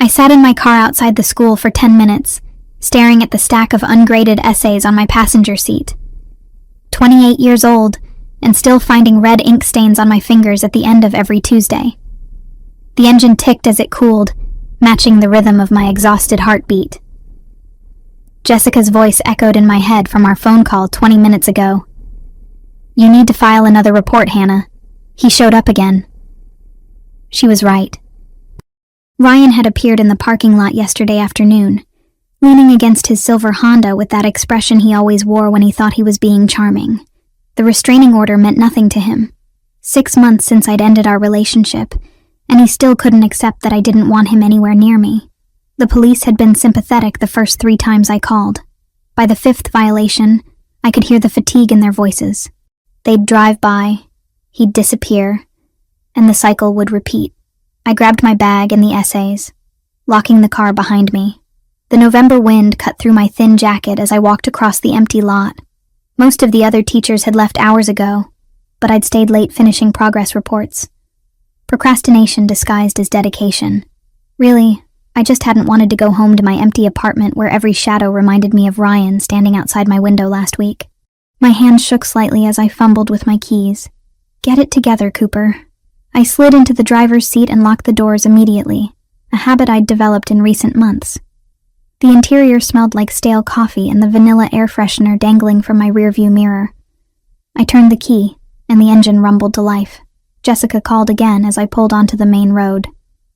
I sat in my car outside the school for 10 minutes, staring at the stack of ungraded essays on my passenger seat. 28 years old, and still finding red ink stains on my fingers at the end of every Tuesday. The engine ticked as it cooled, matching the rhythm of my exhausted heartbeat. Jessica's voice echoed in my head from our phone call 20 minutes ago. "You need to file another report, Hannah. He showed up again." She was right. Ryan had appeared in the parking lot yesterday afternoon, leaning against his silver Honda with that expression he always wore when he thought he was being charming. The restraining order meant nothing to him. 6 months since I'd ended our relationship, and he still couldn't accept that I didn't want him anywhere near me. The police had been sympathetic the first 3 times I called. By the 5th violation, I could hear the fatigue in their voices. They'd drive by, he'd disappear, and the cycle would repeat. I grabbed my bag and the essays, locking the car behind me. The November wind cut through my thin jacket as I walked across the empty lot. Most of the other teachers had left hours ago, but I'd stayed late finishing progress reports. Procrastination disguised as dedication. Really, I just hadn't wanted to go home to my empty apartment where every shadow reminded me of Ryan standing outside my window last week. My hand shook slightly as I fumbled with my keys. Get it together, Cooper. I slid into the driver's seat and locked the doors immediately, a habit I'd developed in recent months. The interior smelled like stale coffee and the vanilla air freshener dangling from my rearview mirror. I turned the key, and the engine rumbled to life. Jessica called again as I pulled onto the main road.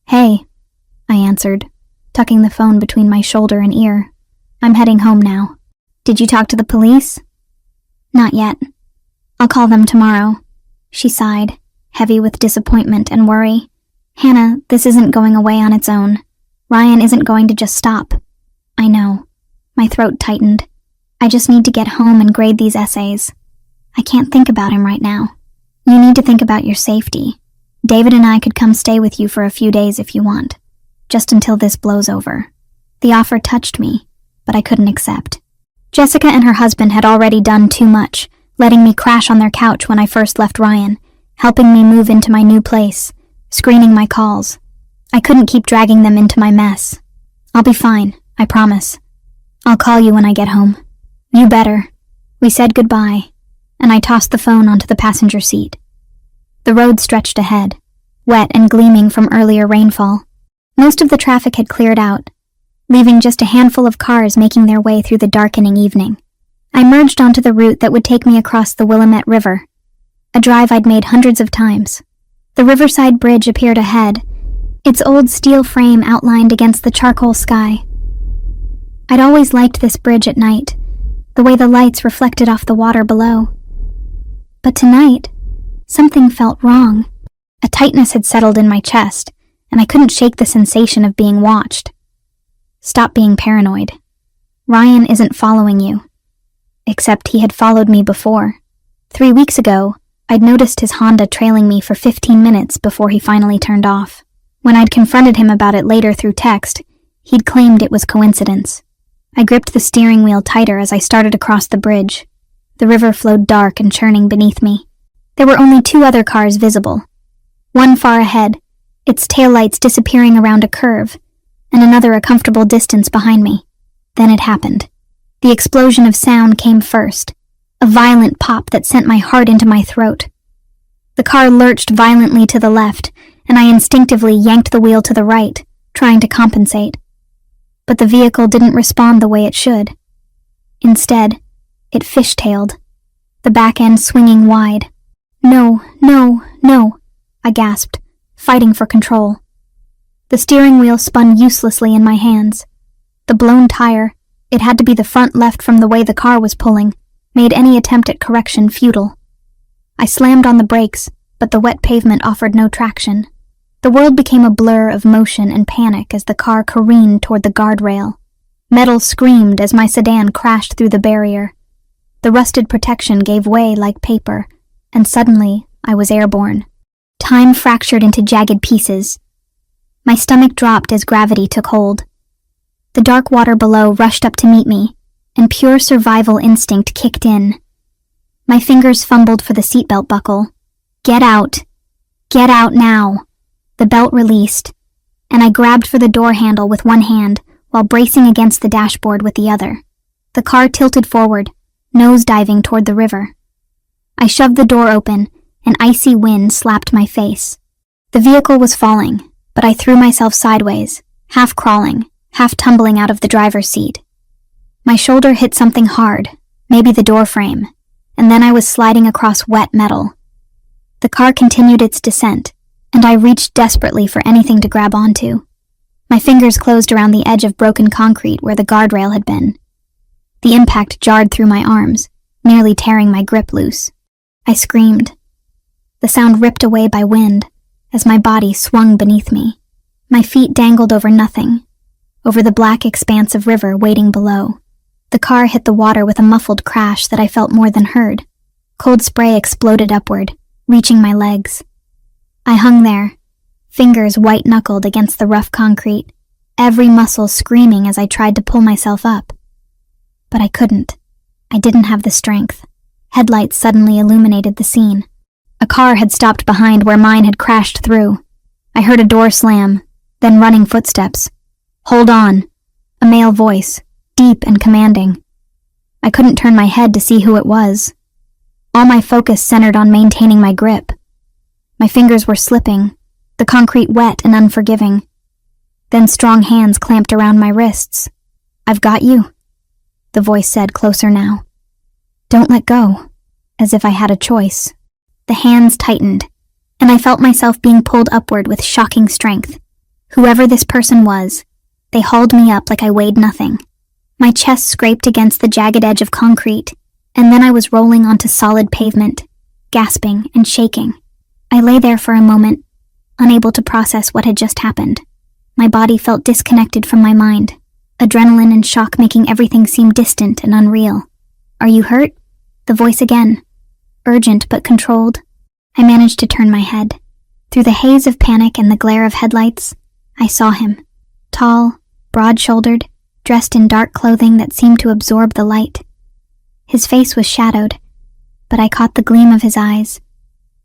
"Hey," I answered, tucking the phone between my shoulder and ear. "I'm heading home now." "Did you talk to the police?" "Not yet. I'll call them tomorrow," she sighed, heavy with disappointment and worry. "Hannah, this isn't going away on its own. Ryan isn't going to just stop." "I know." My throat tightened. "I just need to get home and grade these essays. I can't think about him right now." "You need to think about your safety. David and I could come stay with you for a few days if you want, just until this blows over." The offer touched me, but I couldn't accept. Jessica and her husband had already done too much, letting me crash on their couch when I first left Ryan, helping me move into my new place, screening my calls. I couldn't keep dragging them into my mess. "I'll be fine, I promise. I'll call you when I get home." "You better." We said goodbye, and I tossed the phone onto the passenger seat. The road stretched ahead, wet and gleaming from earlier rainfall. Most of the traffic had cleared out, leaving just a handful of cars making their way through the darkening evening. I merged onto the route that would take me across the Willamette River, a drive I'd made hundreds of times. The Riverside Bridge appeared ahead, its old steel frame outlined against the charcoal sky. I'd always liked this bridge at night, the way the lights reflected off the water below. But tonight, something felt wrong. A tightness had settled in my chest, and I couldn't shake the sensation of being watched. Stop being paranoid. Ryan isn't following you. Except he had followed me before. 3 weeks ago, I'd noticed his Honda trailing me for 15 minutes before he finally turned off. When I'd confronted him about it later through text, he'd claimed it was coincidence. I gripped the steering wheel tighter as I started across the bridge. The river flowed dark and churning beneath me. There were only 2 other cars visible. One far ahead, its taillights disappearing around a curve, and another a comfortable distance behind me. Then it happened. The explosion of sound came first, a violent pop that sent my heart into my throat. The car lurched violently to the left, and I instinctively yanked the wheel to the right, trying to compensate. But the vehicle didn't respond the way it should. Instead, it fishtailed, the back end swinging wide. "No, no, no," I gasped, fighting for control. The steering wheel spun uselessly in my hands. The blown tire, it had to be the front left from the way the car was pulling, made any attempt at correction futile. I slammed on the brakes, but the wet pavement offered no traction. The world became a blur of motion and panic as the car careened toward the guardrail. Metal screamed as my sedan crashed through the barrier. The rusted protection gave way like paper, and suddenly I was airborne. Time fractured into jagged pieces. My stomach dropped as gravity took hold. The dark water below rushed up to meet me, and pure survival instinct kicked in. My fingers fumbled for the seatbelt buckle. Get out! Get out now! The belt released. and I grabbed for the door handle with one hand while bracing against the dashboard with the other. The car tilted forward, nose-diving toward the river. I shoved the door open, and icy wind slapped my face. The vehicle was falling, but I threw myself sideways, half crawling, half tumbling out of the driver's seat. My shoulder hit something hard, maybe the door frame, and then I was sliding across wet metal. The car continued its descent, and I reached desperately for anything to grab onto. My fingers closed around the edge of broken concrete where the guardrail had been. The impact jarred through my arms, nearly tearing my grip loose. I screamed. The sound ripped away by wind as my body swung beneath me. My feet dangled over nothing, over the black expanse of river waiting below. The car hit the water with a muffled crash that I felt more than heard. Cold spray exploded upward, reaching my legs. I hung there, fingers white-knuckled against the rough concrete, every muscle screaming as I tried to pull myself up. But I couldn't. I didn't have the strength. Headlights suddenly illuminated the scene. A car had stopped behind where mine had crashed through. I heard a door slam, then running footsteps. "Hold on," a male voice, deep and commanding. I couldn't turn my head to see who it was. All my focus centered on maintaining my grip. My fingers were slipping, the concrete wet and unforgiving. Then strong hands clamped around my wrists. "I've got you," the voice said, closer now. "Don't let go," as if I had a choice. The hands tightened, and I felt myself being pulled upward with shocking strength. Whoever this person was, they hauled me up like I weighed nothing. My chest scraped against the jagged edge of concrete, and then I was rolling onto solid pavement, gasping and shaking. I lay there for a moment, unable to process what had just happened. My body felt disconnected from my mind, adrenaline and shock making everything seem distant and unreal. "Are you hurt?" The voice again, urgent but controlled. I managed to turn my head. Through the haze of panic and the glare of headlights, I saw him, tall, broad-shouldered, dressed in dark clothing that seemed to absorb the light. His face was shadowed, but I caught the gleam of his eyes,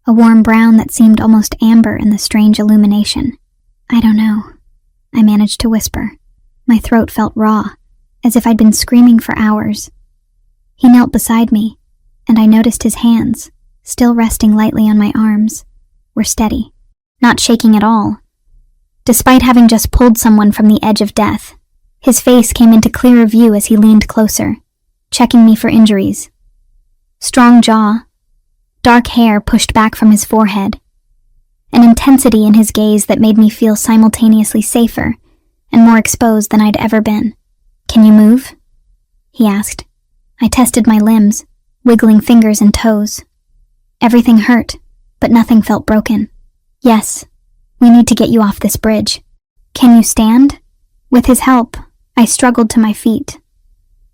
a warm brown that seemed almost amber in the strange illumination. "I don't know," I managed to whisper. My throat felt raw, as if I'd been screaming for hours. He knelt beside me, and I noticed his hands, still resting lightly on my arms, were steady, not shaking at all. Despite having just pulled someone from the edge of death, his face came into clearer view as he leaned closer, checking me for injuries. Strong jaw, dark hair pushed back from his forehead, an intensity in his gaze that made me feel simultaneously safer and more exposed than I'd ever been. "Can you move?" he asked. I tested my limbs, wiggling fingers and toes. Everything hurt, but nothing felt broken. "Yes, we need to get you off this bridge." "Can you stand?" With his help, I struggled to my feet.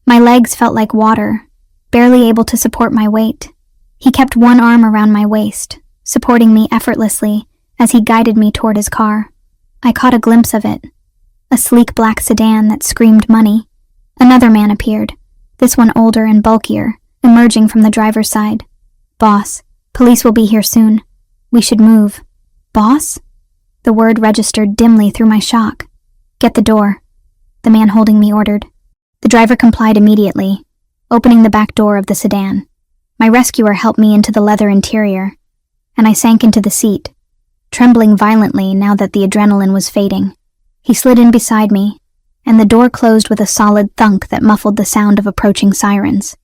My legs felt like water, barely able to support my weight. He kept one arm around my waist, supporting me effortlessly as he guided me toward his car. I caught a glimpse of it, a sleek black sedan that screamed money. Another man appeared, this one older and bulkier, emerging from the driver's side. "Boss, police will be here soon. We should move." "Boss?" The word registered dimly through my shock. "Get the door," the man holding me ordered. The driver complied immediately, opening the back door of the sedan. My rescuer helped me into the leather interior, and I sank into the seat, trembling violently now that the adrenaline was fading. He slid in beside me, and the door closed with a solid thunk that muffled the sound of approaching sirens.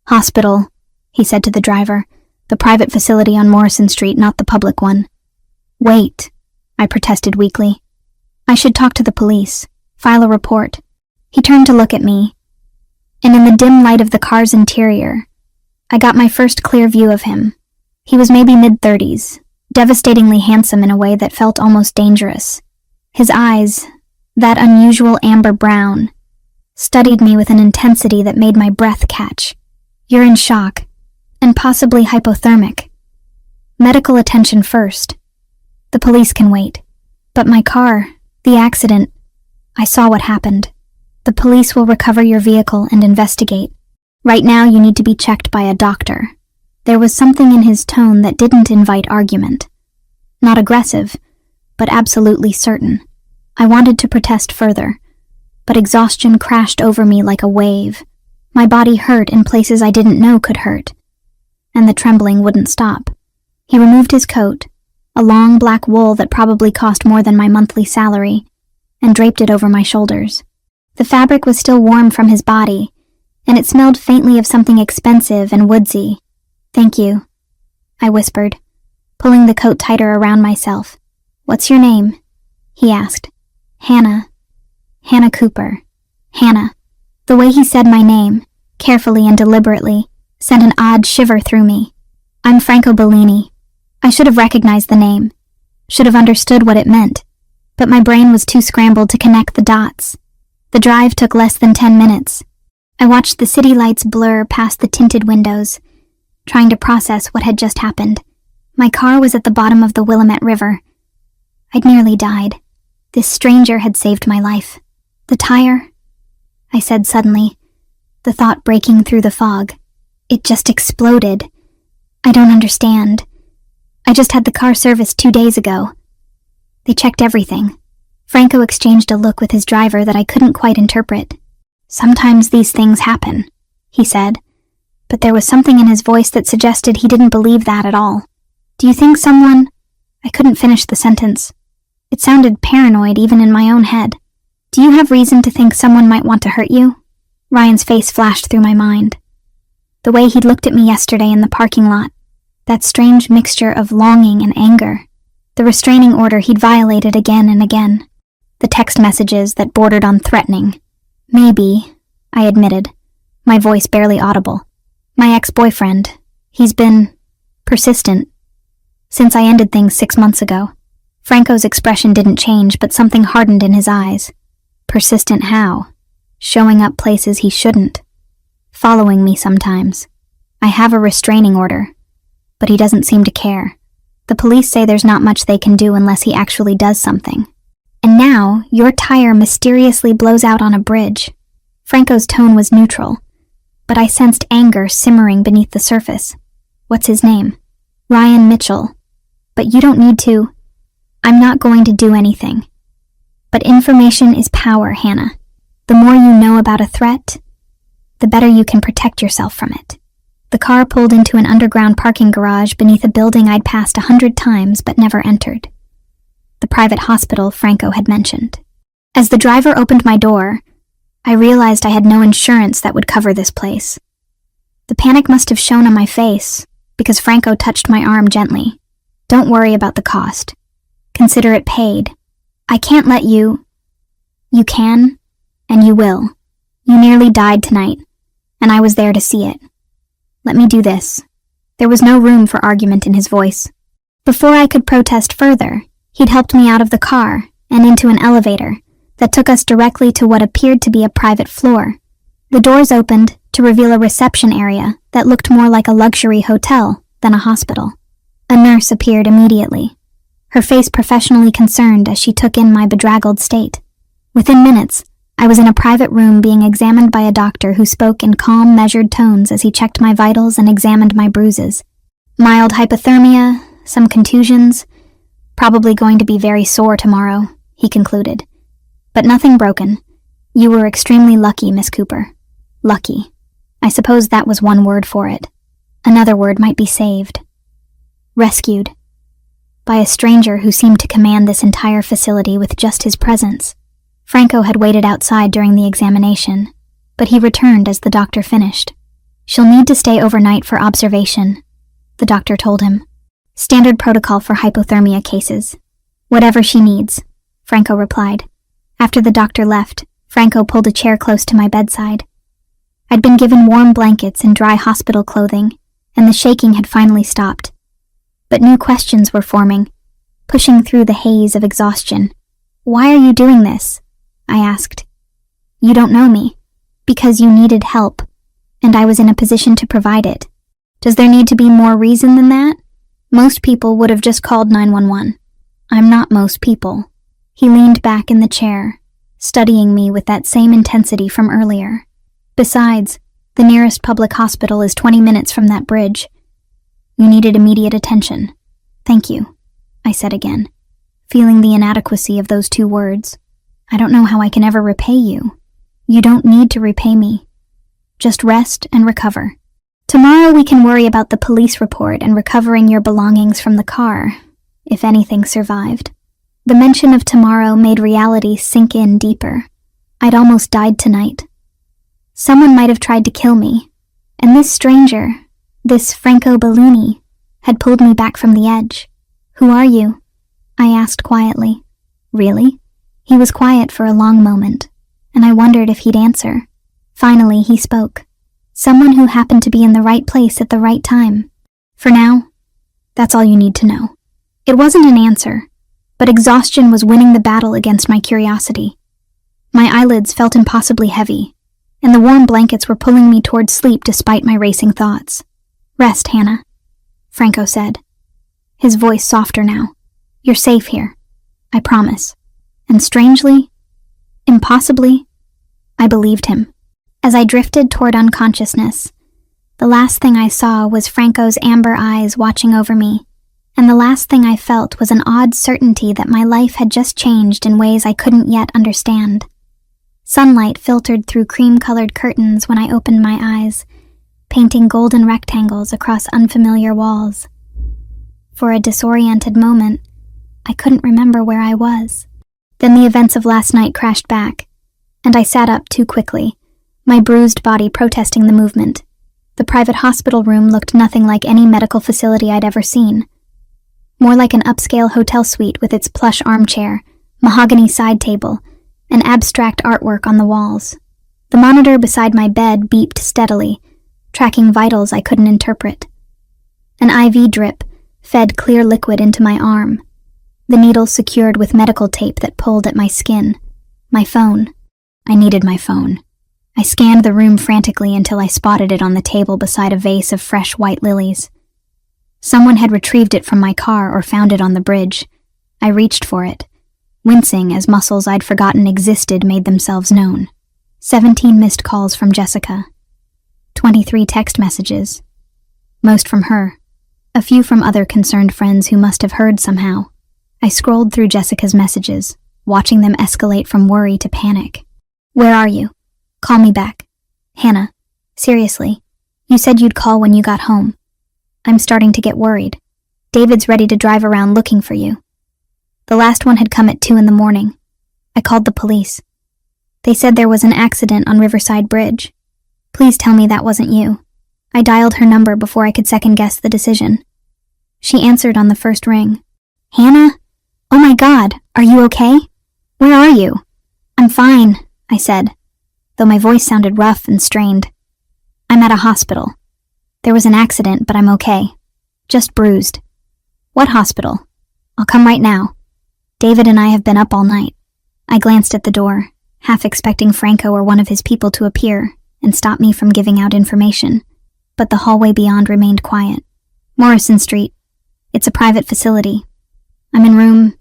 "Hospital," he said to the driver, "the private facility on Morrison Street, not the public one." "Wait," I protested weakly. "I should talk to the police, file a report." He turned to look at me, and in the dim light of the car's interior, I got my first clear view of him. He was maybe mid-30s, devastatingly handsome in a way that felt almost dangerous. His eyes, that unusual amber brown, studied me with an intensity that made my breath catch. "You're in shock, and possibly hypothermic. Medical attention first. The police can wait. But my car, the accident, I saw what happened. The police will recover your vehicle and investigate. Right now you need to be checked by a doctor." There was something in his tone that didn't invite argument. Not aggressive, but absolutely certain. I wanted to protest further, but exhaustion crashed over me like a wave. My body hurt in places I didn't know could hurt, and the trembling wouldn't stop. He removed his coat, a long black wool that probably cost more than my monthly salary, and draped it over my shoulders. The fabric was still warm from his body, and it smelled faintly of something expensive and woodsy. "Thank you," I whispered, pulling the coat tighter around myself. "What's your name?" he asked. "Hannah. Hannah Cooper. Hannah." The way he said my name, carefully and deliberately, sent an odd shiver through me. "I'm Franco Bellini." I should have recognized the name, should have understood what it meant, but my brain was too scrambled to connect the dots. The drive took less than 10 minutes. I watched the city lights blur past the tinted windows, trying to process what had just happened. My car was at the bottom of the Willamette River. I'd nearly died. This stranger had saved my life. "The tire?" I said suddenly, the thought breaking through the fog. "It just exploded. I don't understand. I just had the car serviced 2 days ago." They checked everything. Franco exchanged a look with his driver that I couldn't quite interpret. "Sometimes these things happen," he said, but there was something in his voice that suggested he didn't believe that at all. "Do you think someone—" I couldn't finish the sentence. It sounded paranoid even in my own head. "Do you have reason to think someone might want to hurt you?" Ryan's face flashed through my mind. The way he'd looked at me yesterday in the parking lot, that strange mixture of longing and anger, the restraining order he'd violated again and again, the text messages that bordered on threatening. "Maybe," I admitted, my voice barely audible. "My ex-boyfriend. He's been persistent since I ended things 6 months ago." Franco's expression didn't change, but something hardened in his eyes. "Persistent how?" "Showing up places he shouldn't. Following me sometimes. I have a restraining order, but he doesn't seem to care. The police say there's not much they can do unless he actually does something. And now, your tire mysteriously blows out on a bridge." Franco's tone was neutral, but I sensed anger simmering beneath the surface. "What's his name?" "Ryan Mitchell. But you don't need to—" "I'm not going to do anything. But information is power, Hannah. The more you know about a threat, the better you can protect yourself from it." The car pulled into an underground parking garage beneath a building I'd passed 100 times but never entered. The private hospital Franco had mentioned. As the driver opened my door, I realized I had no insurance that would cover this place. The panic must have shown on my face, because Franco touched my arm gently. "Don't worry about the cost. Consider it paid. I can't let you—" "You can, and you will. You nearly died tonight, and I was there to see it. Let me do this." There was no room for argument in his voice. Before I could protest further, he'd helped me out of the car and into an elevator that took us directly to what appeared to be a private floor. The doors opened to reveal a reception area that looked more like a luxury hotel than a hospital. A nurse appeared immediately, her face professionally concerned as she took in my bedraggled state. Within minutes, I was in a private room being examined by a doctor who spoke in calm, measured tones as he checked my vitals and examined my bruises. "Mild hypothermia, some contusions, probably going to be very sore tomorrow," he concluded. "But nothing broken. You were extremely lucky, Miss Cooper. Lucky. I suppose that was one word for it. Another word might be saved. Rescued. By a stranger who seemed to command this entire facility with just his presence." Franco had waited outside during the examination, but he returned as the doctor finished. "She'll need to stay overnight for observation," the doctor told him. "Standard protocol for hypothermia cases. Whatever she needs," Franco replied. After the doctor left, Franco pulled a chair close to my bedside. I'd been given warm blankets and dry hospital clothing, and the shaking had finally stopped. But new questions were forming, pushing through the haze of exhaustion. "Why are you doing this?" I asked. "You don't know me. Because you needed help, and I was in a position to provide it. Does there need to be more reason than that? Most people would have just called 911. I'm not most people." He leaned back in the chair, studying me with that same intensity from earlier. "Besides, the nearest public hospital is 20 minutes from that bridge. You needed immediate attention." "Thank you," I said again, feeling the inadequacy of those 2 words. I don't know how I can ever repay you. You don't need to repay me. Just rest and recover. Tomorrow we can worry about the police report and recovering your belongings from the car, if anything survived. The mention of tomorrow made reality sink in deeper. I'd almost died tonight. Someone might have tried to kill me, and this stranger, this Franco Bellini, had pulled me back from the edge. Who are you? I asked quietly. Really? He was quiet for a long moment, and I wondered if he'd answer. Finally, he spoke. Someone who happened to be in the right place at the right time. For now, that's all you need to know. It wasn't an answer, but exhaustion was winning the battle against my curiosity. My eyelids felt impossibly heavy, and the warm blankets were pulling me toward sleep despite my racing thoughts. Rest, Hannah, Franco said, his voice softer now. You're safe here, I promise. And strangely, impossibly, I believed him. As I drifted toward unconsciousness, the last thing I saw was Franco's amber eyes watching over me, and the last thing I felt was an odd certainty that my life had just changed in ways I couldn't yet understand. Sunlight filtered through cream-colored curtains when I opened my eyes, painting golden rectangles across unfamiliar walls. For a disoriented moment, I couldn't remember where I was. Then the events of last night crashed back, and I sat up too quickly, my bruised body protesting the movement. The private hospital room looked nothing like any medical facility I'd ever seen. More like an upscale hotel suite with its plush armchair, mahogany side table, and abstract artwork on the walls. The monitor beside my bed beeped steadily, tracking vitals I couldn't interpret. An IV drip fed clear liquid into my arm, the needle secured with medical tape that pulled at my skin. My phone. I needed my phone. I scanned the room frantically until I spotted it on the table beside a vase of fresh white lilies. Someone had retrieved it from my car or found it on the bridge. I reached for it, wincing as muscles I'd forgotten existed made themselves known. 17 missed calls from Jessica. 23 text messages. Most from her. A few from other concerned friends who must have heard somehow. I scrolled through Jessica's messages, watching them escalate from worry to panic. Where are you? Call me back. Hannah, seriously, you said you'd call when you got home. I'm starting to get worried. David's ready to drive around looking for you. The last one had come at 2 a.m. I called the police. They said there was an accident on Riverside Bridge. Please tell me that wasn't you. I dialed her number before I could second-guess the decision. She answered on the first ring. Hannah? Oh my God, are you okay? Where are you? I'm fine, I said, though my voice sounded rough and strained. I'm at a hospital. There was an accident, but I'm okay. Just bruised. What hospital? I'll come right now. David and I have been up all night. I glanced at the door, half expecting Franco or one of his people to appear and stop me from giving out information, but the hallway beyond remained quiet. Morrison Street. It's a private facility. I'm in room...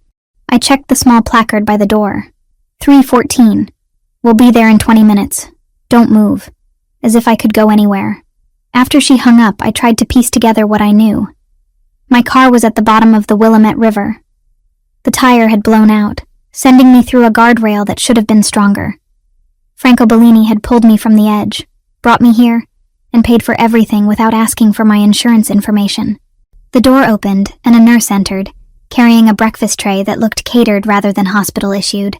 I checked the small placard by the door. 314. We'll be there in 20 minutes. Don't move. As if I could go anywhere. After she hung up, I tried to piece together what I knew. My car was at the bottom of the Willamette River. The tire had blown out, sending me through a guardrail that should have been stronger. Franco Bellini had pulled me from the edge, brought me here, and paid for everything without asking for my insurance information. The door opened, and a nurse entered, carrying a breakfast tray that looked catered rather than hospital-issued.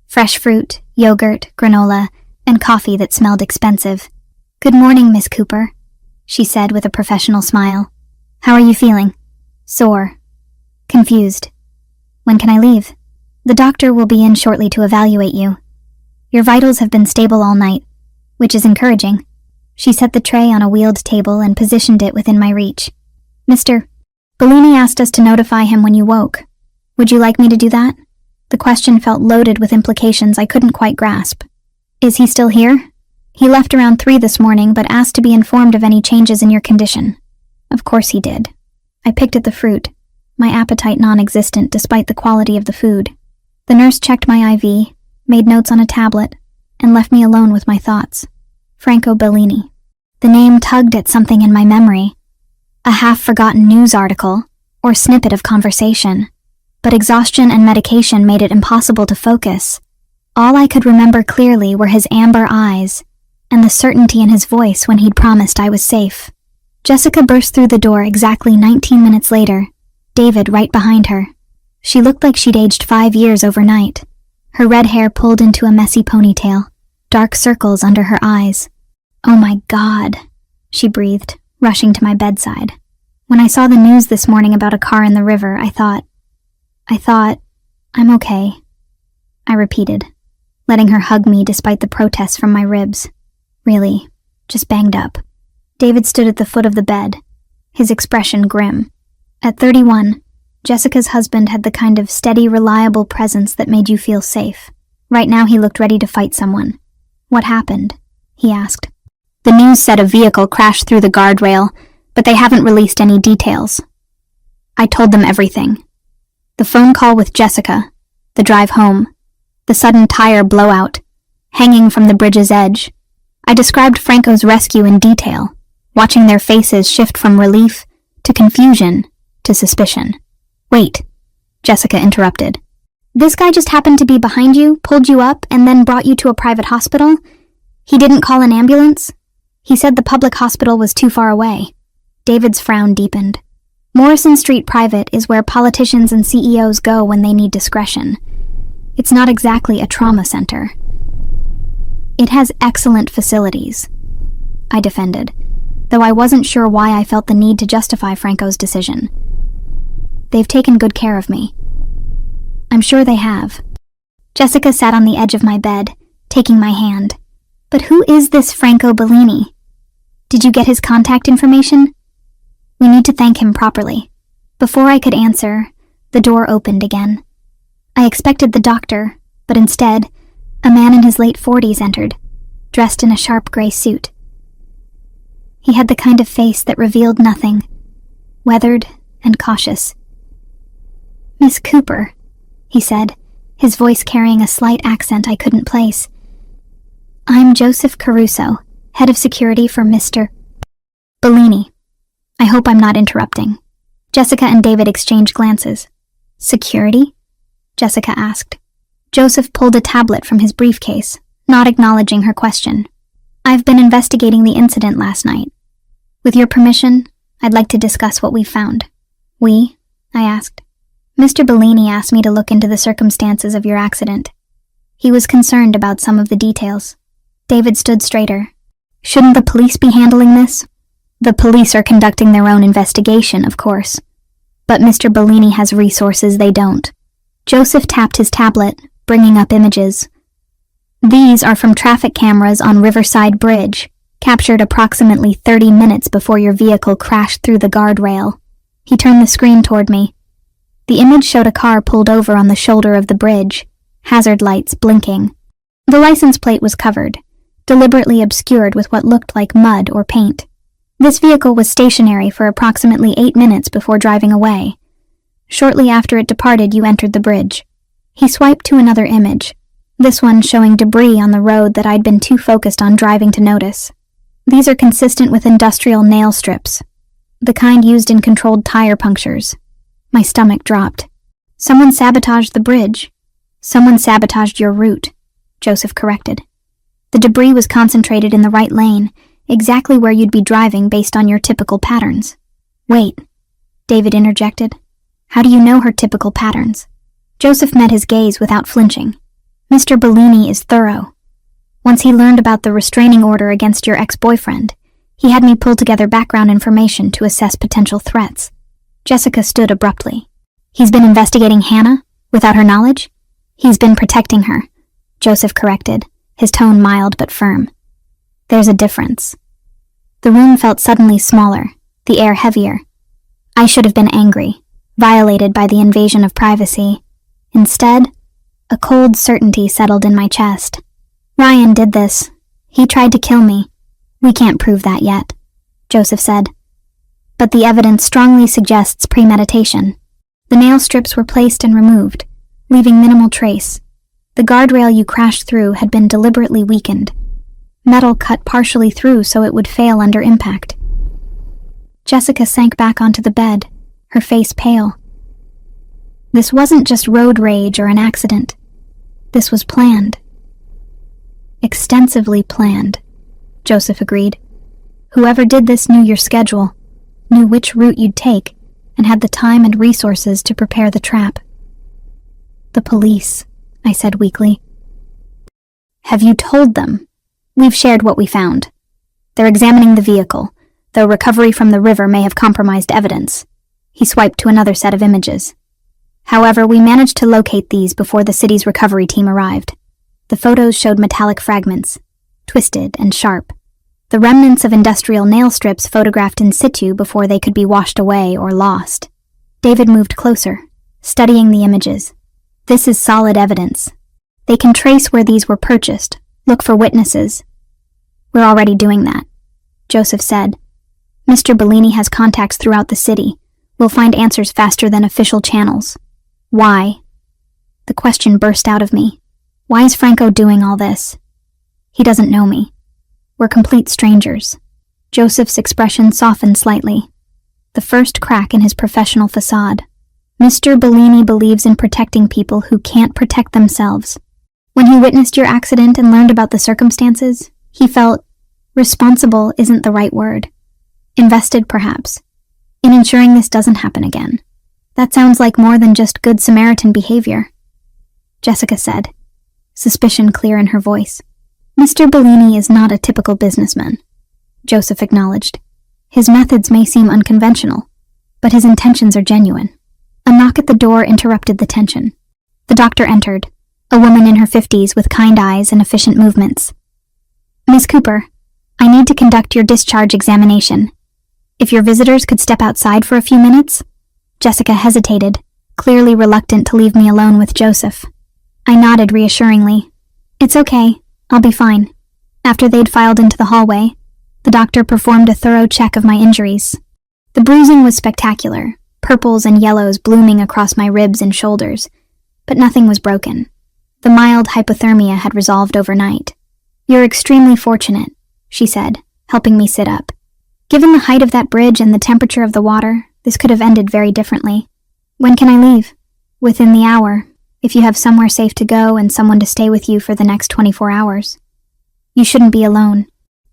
Fresh fruit, yogurt, granola, and coffee that smelled expensive. Good morning, Miss Cooper, she said with a professional smile. How are you feeling? Sore. Confused. When can I leave? The doctor will be in shortly to evaluate you. Your vitals have been stable all night, which is encouraging. She set the tray on a wheeled table and positioned it within my reach. Mr. Bellini asked us to notify him when you woke. Would you like me to do that? The question felt loaded with implications I couldn't quite grasp. Is he still here? He left around 3 this morning, but asked to be informed of any changes in your condition. Of course he did. I picked at the fruit, my appetite non-existent despite the quality of the food. The nurse checked my IV, made notes on a tablet, and left me alone with my thoughts. Franco Bellini. The name tugged at something in my memory. A half-forgotten news article, or snippet of conversation. But exhaustion and medication made it impossible to focus. All I could remember clearly were his amber eyes and the certainty in his voice when he'd promised I was safe. Jessica burst through the door exactly 19 minutes later, David right behind her. She looked like she'd aged 5 years overnight. Her red hair pulled into a messy ponytail, dark circles under her eyes. "Oh my God," she breathed, rushing to my bedside. "When I saw the news this morning about a car in the river, I thought, I'm okay," I repeated, letting her hug me despite the protests from my ribs. "Really, just banged up." David stood at the foot of the bed, his expression grim. At 31, Jessica's husband had the kind of steady, reliable presence that made you feel safe. Right now he looked ready to fight someone. "What happened?" he asked. "The news said a vehicle crashed through the guardrail, but they haven't released any details." I told them everything. The phone call with Jessica, the drive home, the sudden tire blowout, hanging from the bridge's edge. I described Franco's rescue in detail, watching their faces shift from relief to confusion to suspicion. "Wait," Jessica interrupted. "This guy just happened to be behind you, pulled you up, and then brought you to a private hospital? He didn't call an ambulance? He said the public hospital was too far away." David's frown deepened. Morrison Street Private is where politicians and CEOs go when they need discretion. It's not exactly a trauma center. "It has excellent facilities," I defended, though I wasn't sure why I felt the need to justify Franco's decision. "They've taken good care of me." "I'm sure they have." Jessica sat on the edge of my bed, taking my hand. "But who is this Franco Bellini? Did you get his contact information? We need to thank him properly." Before I could answer, the door opened again. I expected the doctor, but instead, a man in his late 40s entered, dressed in a sharp gray suit. He had the kind of face that revealed nothing, weathered and cautious. "Miss Cooper," he said, his voice carrying a slight accent I couldn't place. "I'm Joseph Caruso, head of security for Mr. Bellini. I hope I'm not interrupting." Jessica and David exchanged glances. "Security?" Jessica asked. Joseph pulled a tablet from his briefcase, not acknowledging her question. "I've been investigating the incident last night. With your permission, I'd like to discuss what we found." "We?" I asked. "Mr. Bellini asked me to look into the circumstances of your accident. He was concerned about some of the details." David stood straighter. "Shouldn't the police be handling this?" "The police are conducting their own investigation, of course. But Mr. Bellini has resources they don't." Joseph tapped his tablet, bringing up images. "These are from traffic cameras on Riverside Bridge, captured approximately 30 minutes before your vehicle crashed through the guardrail." He turned the screen toward me. The image showed a car pulled over on the shoulder of the bridge, hazard lights blinking. The license plate was covered, deliberately obscured with what looked like mud or paint. This vehicle was stationary for approximately 8 minutes before driving away. Shortly after it departed, you entered the bridge. He swiped to another image, this one showing debris on the road that I'd been too focused on driving to notice. "These are consistent with industrial nail strips, the kind used in controlled tire punctures." My stomach dropped. "Someone sabotaged the bridge. Someone sabotaged your route," Joseph corrected. "The debris was concentrated in the right lane, exactly where you'd be driving based on your typical patterns." "Wait," David interjected. "How do you know her typical patterns?" Joseph met his gaze without flinching. "Mr. Bellini is thorough. Once he learned about the restraining order against your ex-boyfriend, he had me pull together background information to assess potential threats." Jessica stood abruptly. "He's been investigating Hannah, without her knowledge?" "He's been protecting her," Joseph corrected, his tone mild but firm. "There's a difference." The room felt suddenly smaller, the air heavier. I should have been angry, violated by the invasion of privacy. Instead, a cold certainty settled in my chest. "Ryan did this. He tried to kill me. We can't prove that yet," Joseph said. "But the evidence strongly suggests premeditation." The nail strips were placed and removed, leaving minimal trace. The guardrail you crashed through had been deliberately weakened. Metal cut partially through so it would fail under impact. Jessica sank back onto the bed, her face pale. This wasn't just road rage or an accident. This was planned. Extensively planned, Joseph agreed. Whoever did this knew your schedule, knew which route you'd take, and had the time and resources to prepare the trap. The police, I said weakly. Have you told them? We've shared what we found. They're examining the vehicle, though recovery from the river may have compromised evidence. He swiped to another set of images. However, we managed to locate these before the city's recovery team arrived. The photos showed metallic fragments, twisted and sharp. The remnants of industrial nail strips photographed in situ before they could be washed away or lost. David moved closer, studying the images. This is solid evidence. They can trace where these were purchased, look for witnesses. We're already doing that, Joseph said. Mr. Bellini has contacts throughout the city. We'll find answers faster than official channels. Why? The question burst out of me. Why is Franco doing all this? He doesn't know me. We're complete strangers. Joseph's expression softened slightly. The first crack in his professional facade. Mr. Bellini believes in protecting people who can't protect themselves. When he witnessed your accident and learned about the circumstances, he felt responsible isn't the right word. Invested, perhaps, in ensuring this doesn't happen again. That sounds like more than just good Samaritan behavior, Jessica said, suspicion clear in her voice. Mr. Bellini is not a typical businessman, Joseph acknowledged. His methods may seem unconventional, but his intentions are genuine. A knock at the door interrupted the tension. The doctor entered, a woman in her 50s with kind eyes and efficient movements. Miss Cooper, I need to conduct your discharge examination. If your visitors could step outside for a few minutes? Jessica hesitated, clearly reluctant to leave me alone with Joseph. I nodded reassuringly. It's okay, I'll be fine. After they'd filed into the hallway, the doctor performed a thorough check of my injuries. The bruising was spectacular, purples and yellows blooming across my ribs and shoulders, but nothing was broken. The mild hypothermia had resolved overnight. You're extremely fortunate, she said, helping me sit up. Given the height of that bridge and the temperature of the water, this could have ended very differently. When can I leave? Within the hour, if you have somewhere safe to go and someone to stay with you for the next 24 hours. You shouldn't be alone.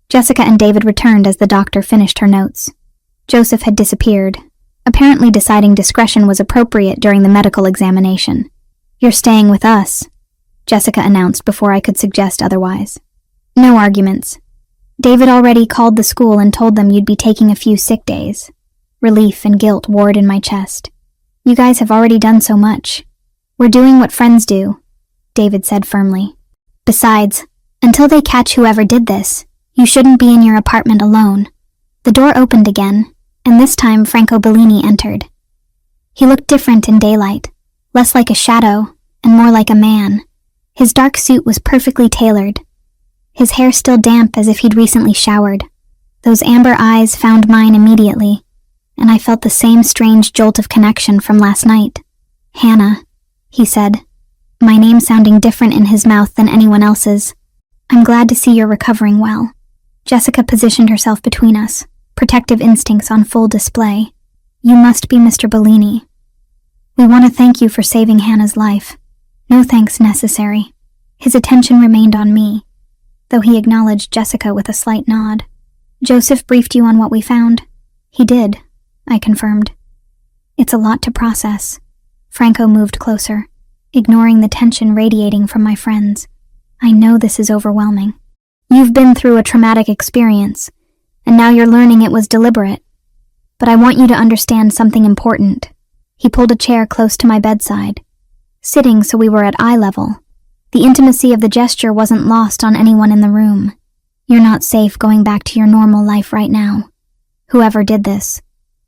Jessica and David returned as the doctor finished her notes. Joseph had disappeared, apparently deciding discretion was appropriate during the medical examination. You're staying with us, Jessica announced before I could suggest otherwise. No arguments. David already called the school and told them you'd be taking a few sick days. Relief and guilt warred in my chest. You guys have already done so much. We're doing what friends do, David said firmly. Besides, until they catch whoever did this, you shouldn't be in your apartment alone. The door opened again, and this time Franco Bellini entered. He looked different in daylight, less like a shadow and more like a man. His dark suit was perfectly tailored. His hair still damp as if he'd recently showered. Those amber eyes found mine immediately, and I felt the same strange jolt of connection from last night. Hannah, he said, my name sounding different in his mouth than anyone else's. I'm glad to see you're recovering well. Jessica positioned herself between us, protective instincts on full display. You must be Mr. Bellini. We want to thank you for saving Hannah's life. No thanks necessary. His attention remained on me, though he acknowledged Jessica with a slight nod. Joseph briefed you on what we found. He did, I confirmed. It's a lot to process. Franco moved closer, ignoring the tension radiating from my friends. I know this is overwhelming. You've been through a traumatic experience, and now you're learning it was deliberate. But I want you to understand something important. He pulled a chair close to my bedside, sitting so we were at eye level. The intimacy of the gesture wasn't lost on anyone in the room. You're not safe going back to your normal life right now. Whoever did this,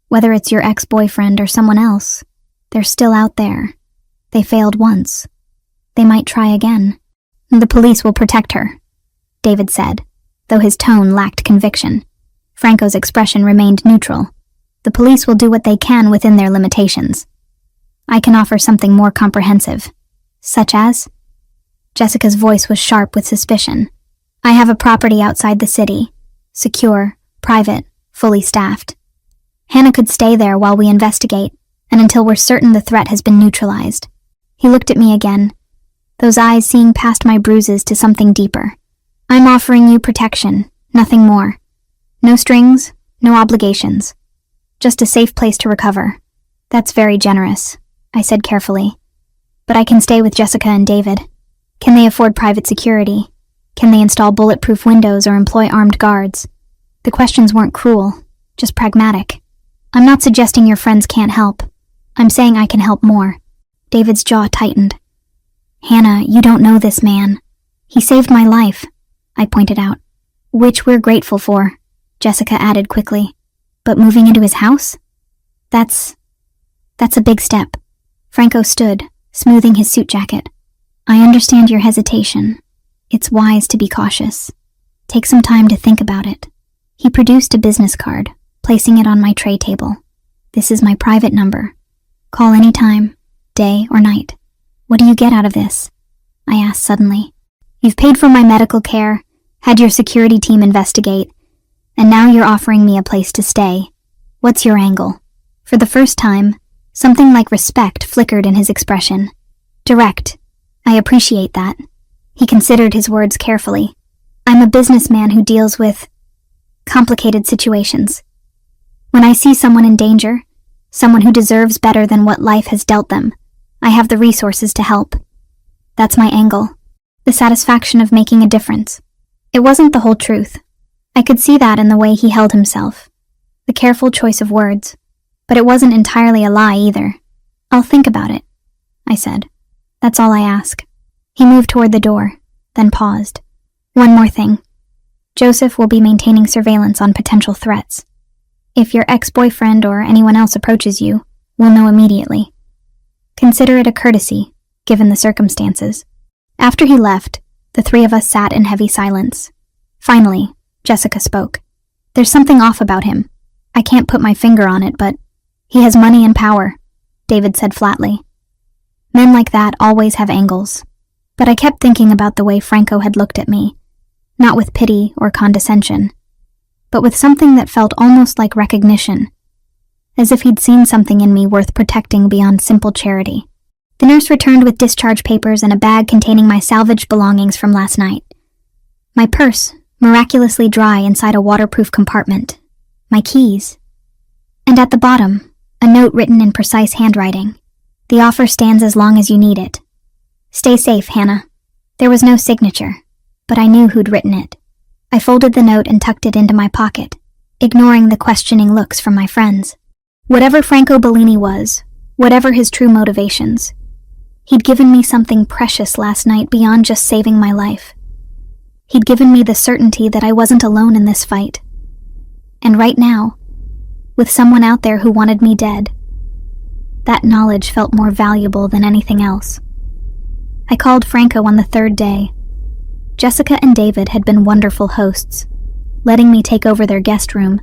whether it's your ex-boyfriend or someone else, they're still out there. They failed once. They might try again. The police will protect her, David said, though his tone lacked conviction. Franco's expression remained neutral. The police will do what they can within their limitations. I can offer something more comprehensive. Such as? Jessica's voice was sharp with suspicion. I have a property outside the city. Secure, private, fully staffed. Hannah could stay there while we investigate, and until we're certain the threat has been neutralized. He looked at me again, those eyes seeing past my bruises to something deeper. I'm offering you protection, nothing more. No strings, no obligations. Just a safe place to recover. That's very generous, I said carefully. But I can stay with Jessica and David. Can they afford private security? Can they install bulletproof windows or employ armed guards? The questions weren't cruel, just pragmatic. I'm not suggesting your friends can't help. I'm saying I can help more. David's jaw tightened. Hannah, you don't know this man. He saved my life, I pointed out. Which we're grateful for, Jessica added quickly. But moving into his house? That's a big step. Franco stood, smoothing his suit jacket. I understand your hesitation. It's wise to be cautious. Take some time to think about it. He produced a business card, placing it on my tray table. This is my private number. Call anytime, day or night. What do you get out of this? I asked suddenly. You've paid for my medical care, had your security team investigate, and now you're offering me a place to stay. What's your angle? For the first time, something like respect flickered in his expression. Direct. I appreciate that. He considered his words carefully. I'm a businessman who deals with complicated situations. When I see someone in danger, someone who deserves better than what life has dealt them, I have the resources to help. That's my angle. The satisfaction of making a difference. It wasn't the whole truth. I could see that in the way he held himself. The careful choice of words. But it wasn't entirely a lie either. I'll think about it, I said. That's all I ask. He moved toward the door, then paused. One more thing. Joseph will be maintaining surveillance on potential threats. If your ex-boyfriend or anyone else approaches you, we'll know immediately. Consider it a courtesy, given the circumstances. After he left, the three of us sat in heavy silence. Finally, Jessica spoke. There's something off about him. I can't put my finger on it, but he has money and power, David said flatly. Men like that always have angles. But I kept thinking about the way Franco had looked at me, not with pity or condescension, but with something that felt almost like recognition, as if he'd seen something in me worth protecting beyond simple charity. The nurse returned with discharge papers and a bag containing my salvaged belongings from last night. My purse, miraculously dry inside a waterproof compartment. My keys. And at the bottom, a note written in precise handwriting. The offer stands as long as you need it. Stay safe, Hannah. There was no signature, but I knew who'd written it. I folded the note and tucked it into my pocket, ignoring the questioning looks from my friends. Whatever Franco Bellini was, whatever his true motivations, he'd given me something precious last night beyond just saving my life. He'd given me the certainty that I wasn't alone in this fight. And right now, with someone out there who wanted me dead, that knowledge felt more valuable than anything else. I called Franco on the third day. Jessica and David had been wonderful hosts, letting me take over their guest room,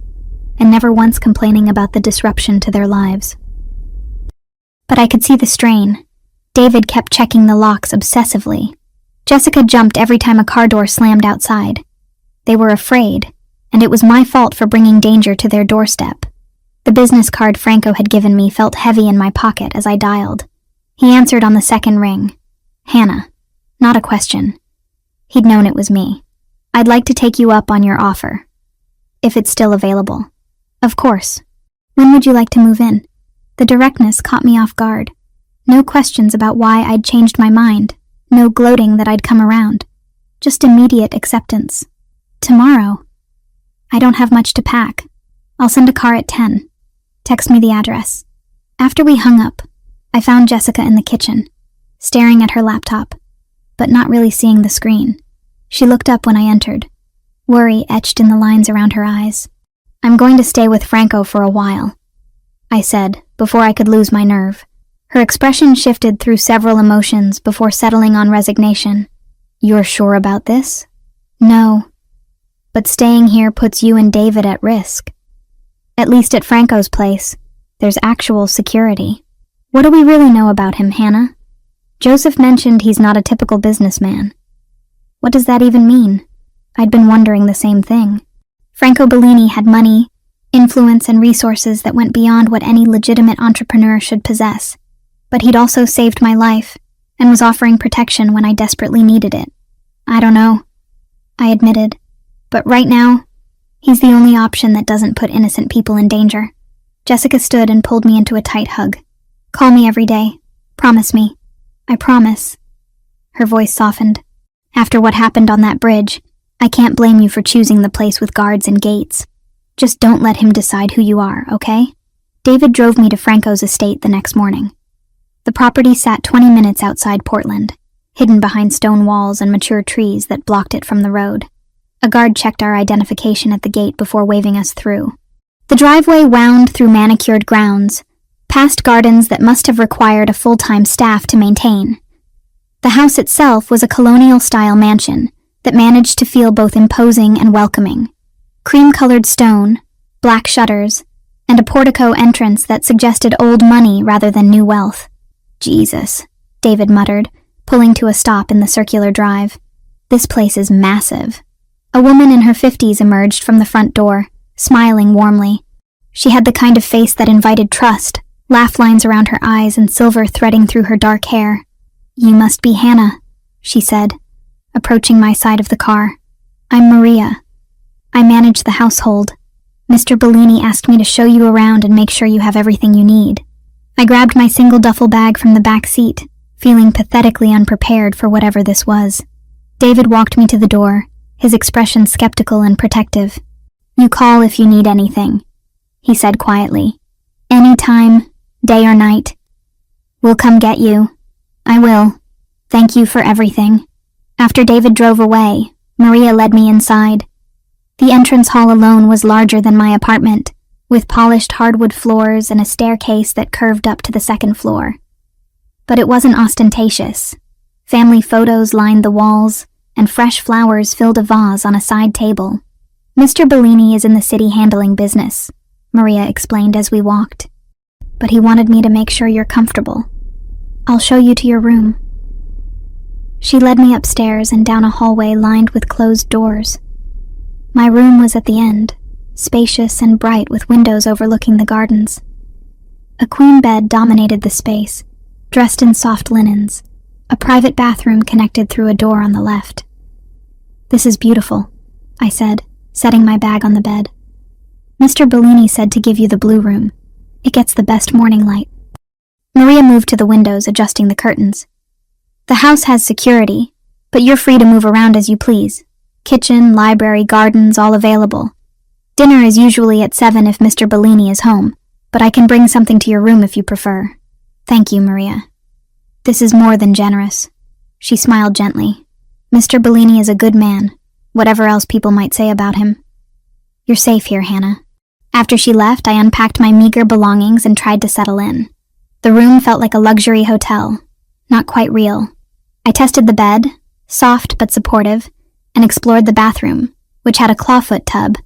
and never once complaining about the disruption to their lives. But I could see the strain. David kept checking the locks obsessively. Jessica jumped every time a car door slammed outside. They were afraid, and it was my fault for bringing danger to their doorstep. The business card Franco had given me felt heavy in my pocket as I dialed. He answered on the second ring. Hannah. Not a question. He'd known it was me. I'd like to take you up on your offer, if it's still available. Of course. When would you like to move in? The directness caught me off guard. No questions about why I'd changed my mind. No gloating that I'd come around. Just immediate acceptance. Tomorrow. I don't have much to pack. I'll send a car at 10. Text me the address. After we hung up, I found Jessica in the kitchen, staring at her laptop, but not really seeing the screen. She looked up when I entered, worry etched in the lines around her eyes. I'm going to stay with Franco for a while, I said, before I could lose my nerve. Her expression shifted through several emotions before settling on resignation. You're sure about this? No. But staying here puts you and David at risk. At least at Franco's place, there's actual security. What do we really know about him, Hannah? Joseph mentioned he's not a typical businessman. What does that even mean? I'd been wondering the same thing. Franco Bellini had money, influence, and resources that went beyond what any legitimate entrepreneur should possess. But he'd also saved my life, and was offering protection when I desperately needed it. I don't know. I admitted. But right now, he's the only option that doesn't put innocent people in danger. Jessica stood and pulled me into a tight hug. Call me every day. Promise me. I promise. Her voice softened. After what happened on that bridge, I can't blame you for choosing the place with guards and gates. Just don't let him decide who you are, okay? David drove me to Franco's estate the next morning. The property sat 20 minutes outside Portland, hidden behind stone walls and mature trees that blocked it from the road. A guard checked our identification at the gate before waving us through. The driveway wound through manicured grounds, past gardens that must have required a full-time staff to maintain. The house itself was a colonial-style mansion that managed to feel both imposing and welcoming. Cream-colored stone, black shutters, and a portico entrance that suggested old money rather than new wealth. Jesus, David muttered, pulling to a stop in the circular drive. This place is massive. A woman in her 50s emerged from the front door, smiling warmly. She had the kind of face that invited trust, laugh lines around her eyes and silver threading through her dark hair. You must be Hannah, she said, approaching my side of the car. I'm Maria. I manage the household. Mr. Bellini asked me to show you around and make sure you have everything you need. I grabbed my single duffel bag from the back seat, feeling pathetically unprepared for whatever this was. David walked me to the door, his expression skeptical and protective. You call if you need anything, he said quietly. Anytime, day or night. We'll come get you. I will. Thank you for everything. After David drove away, Maria led me inside. The entrance hall alone was larger than my apartment, with polished hardwood floors and a staircase that curved up to the second floor. But it wasn't ostentatious. Family photos lined the walls, and fresh flowers filled a vase on a side table. Mr. Bellini is in the city handling business, Maria explained as we walked. But he wanted me to make sure you're comfortable. I'll show you to your room. She led me upstairs and down a hallway lined with closed doors. My room was at the end, spacious and bright with windows overlooking the gardens. A queen bed dominated the space, dressed in soft linens. A private bathroom connected through a door on the left. This is beautiful, I said, setting my bag on the bed. Mr. Bellini said to give you the blue room. It gets the best morning light. Maria moved to the windows, adjusting the curtains. The house has security, but you're free to move around as you please. Kitchen, library, gardens, all available. Dinner is usually at 7 if Mr. Bellini is home, but I can bring something to your room if you prefer. Thank you, Maria. This is more than generous. She smiled gently. Mr. Bellini is a good man, whatever else people might say about him. You're safe here, Hannah. After she left, I unpacked my meager belongings and tried to settle in. The room felt like a luxury hotel, not quite real. I tested the bed, soft but supportive, and explored the bathroom, which had a clawfoot tub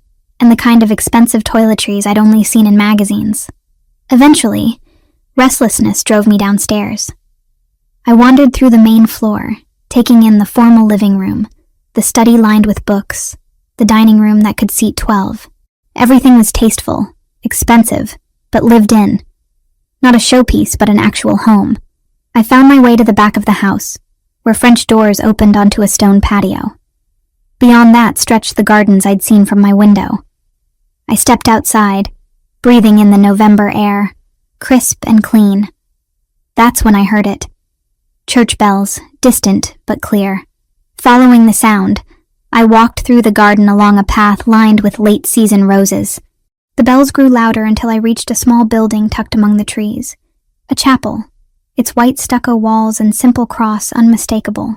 and the kind of expensive toiletries I'd only seen in magazines. Eventually, restlessness drove me downstairs. I wandered through the main floor, taking in the formal living room, the study lined with books, the dining room that could seat 12. Everything was tasteful, expensive, but lived in. Not a showpiece, but an actual home. I found my way to the back of the house, where French doors opened onto a stone patio. Beyond that stretched the gardens I'd seen from my window. I stepped outside, breathing in the November air, crisp and clean. That's when I heard it. Church bells, distant but clear. Following the sound, I walked through the garden along a path lined with late-season roses. The bells grew louder until I reached a small building tucked among the trees. A chapel, its white stucco walls and simple cross unmistakable.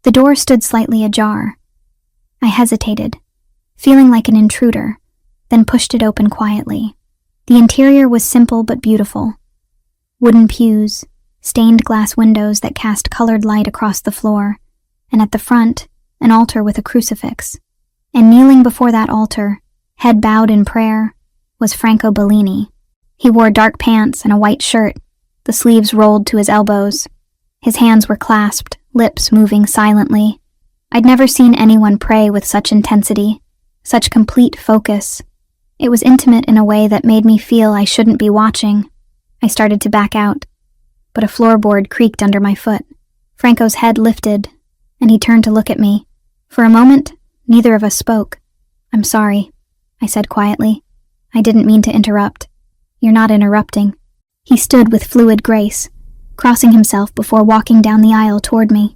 The door stood slightly ajar. I hesitated, feeling like an intruder, then pushed it open quietly. The interior was simple but beautiful. Wooden pews, stained glass windows that cast colored light across the floor, and at the front, an altar with a crucifix. And kneeling before that altar, head bowed in prayer, was Franco Bellini. He wore dark pants and a white shirt, the sleeves rolled to his elbows. His hands were clasped, lips moving silently. I'd never seen anyone pray with such intensity, such complete focus. It was intimate in a way that made me feel I shouldn't be watching. I started to back out, but a floorboard creaked under my foot. Franco's head lifted, and he turned to look at me. For a moment, Neither of us spoke. "I'm sorry," I said quietly. "I didn't mean to interrupt." "You're not interrupting." He stood with fluid grace, crossing himself before walking down the aisle toward me.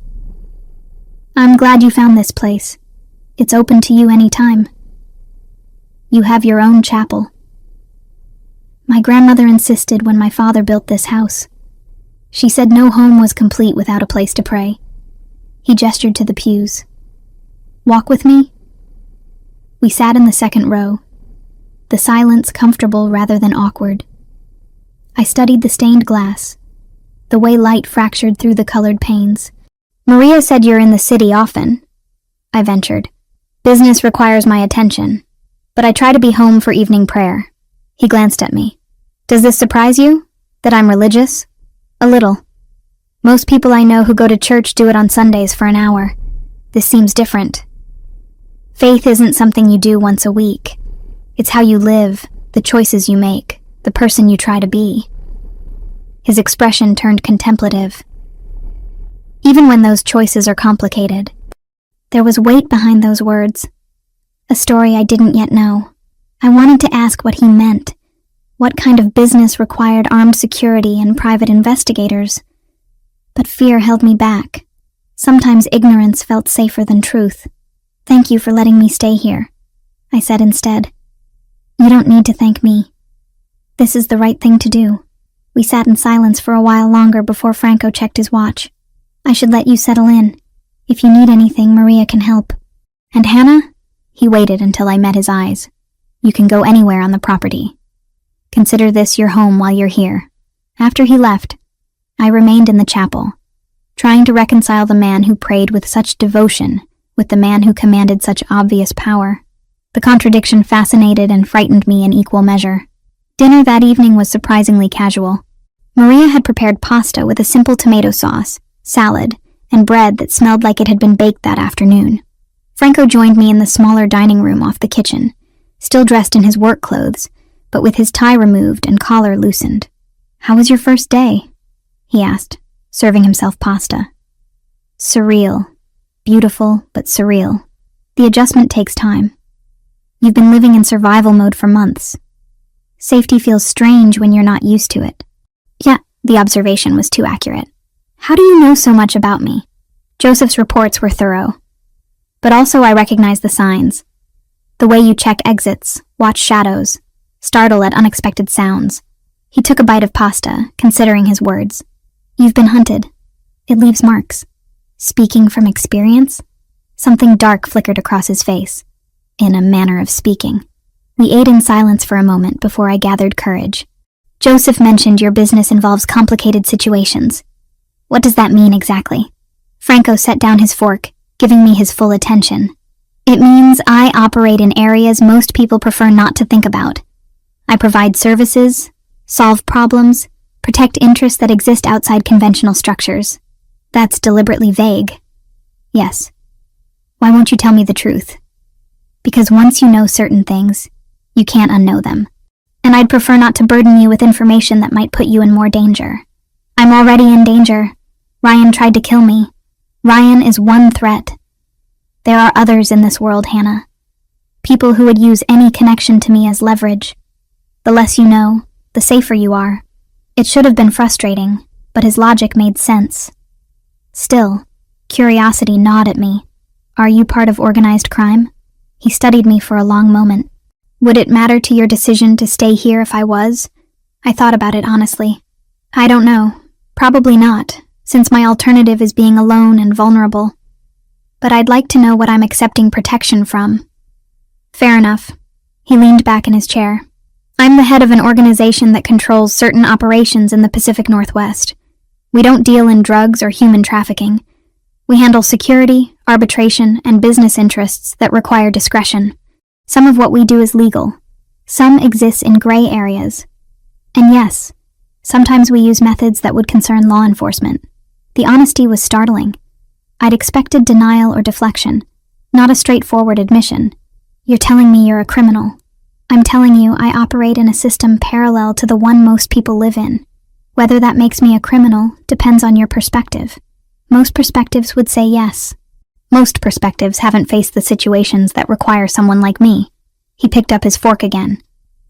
"I'm glad you found this place. It's open to you any time. You have your own chapel." My grandmother insisted when my father built this house. She said no home was complete without a place to pray. He gestured to the pews. "Walk with me?" We sat in the second row, the silence comfortable rather than awkward. I studied the stained glass, the way light fractured through the colored panes. "Maria said you're in the city often," I ventured. "Business requires my attention, but I try to be home for evening prayer." He glanced at me. "Does this surprise you, that I'm religious?" "A little. Most people I know who go to church do it on Sundays for an hour. This seems different. Faith isn't something you do once a week. It's how you live, the choices you make, the person you try to be." His expression turned contemplative. Even when those choices are complicated, there was weight behind those words, a story I didn't yet know. I wanted to ask what he meant. What kind of business required armed security and private investigators? But fear held me back. Sometimes ignorance felt safer than truth. "Thank you for letting me stay here," I said instead. "You don't need to thank me. This is the right thing to do." We sat in silence for a while longer before Franco checked his watch. "I should let you settle in. If you need anything, Maria can help." "And Hannah?" He waited until I met his eyes. "You can go anywhere on the property. Consider this your home while you're here." After he left, I remained in the chapel, trying to reconcile the man who prayed with such devotion with the man who commanded such obvious power. The contradiction fascinated and frightened me in equal measure. Dinner that evening was surprisingly casual. Maria had prepared pasta with a simple tomato sauce, salad, and bread that smelled like it had been baked that afternoon. Franco joined me in the smaller dining room off the kitchen, still dressed in his work clothes, but with his tie removed and collar loosened. "How was your first day?" he asked, serving himself pasta. "Surreal. Beautiful, but surreal. The adjustment takes time. You've been living in survival mode for months. Safety feels strange when you're not used to it." Yeah, the observation was too accurate. "How do you know so much about me?" Joseph's reports were thorough. But also I recognized the signs. The way you check exits, watch shadows, startle at unexpected sounds. He took a bite of pasta, considering his words. "You've been hunted. It leaves marks." Speaking from experience? Something dark flickered across his face, in a manner of speaking. We ate in silence for a moment before I gathered courage. "Joseph mentioned your business involves complicated situations. What does that mean exactly?" Franco set down his fork, giving me his full attention. "It means I operate in areas most people prefer not to think about. I provide services, solve problems, protect interests that exist outside conventional structures." "That's deliberately vague." "Yes. Why won't you tell me the truth?" "Because once you know certain things, you can't unknow them. And I'd prefer not to burden you with information that might put you in more danger. I'm already in danger. Ryan tried to kill me. Ryan is one threat. There are others in this world, Hannah. People who would use any connection to me as leverage. The less you know, the safer you are." It should have been frustrating, but his logic made sense. Still, curiosity gnawed at me. "Are you part of organized crime?" He studied me for a long moment. "Would it matter to your decision to stay here if I was?" I thought about it honestly. "I don't know. Probably not, since my alternative is being alone and vulnerable. But I'd like to know what I'm accepting protection from." "Fair enough." He leaned back in his chair. "I'm the head of an organization that controls certain operations in the Pacific Northwest. We don't deal in drugs or human trafficking. We handle security, arbitration, and business interests that require discretion. Some of what we do is legal. Some exists in gray areas. And yes, sometimes we use methods that would concern law enforcement." The honesty was startling. I'd expected denial or deflection, not a straightforward admission. "You're telling me you're a criminal." "I'm telling you I operate in a system parallel to the one most people live in. Whether that makes me a criminal depends on your perspective. Most perspectives would say yes." Most perspectives haven't faced the situations that require someone like me. He picked up his fork again.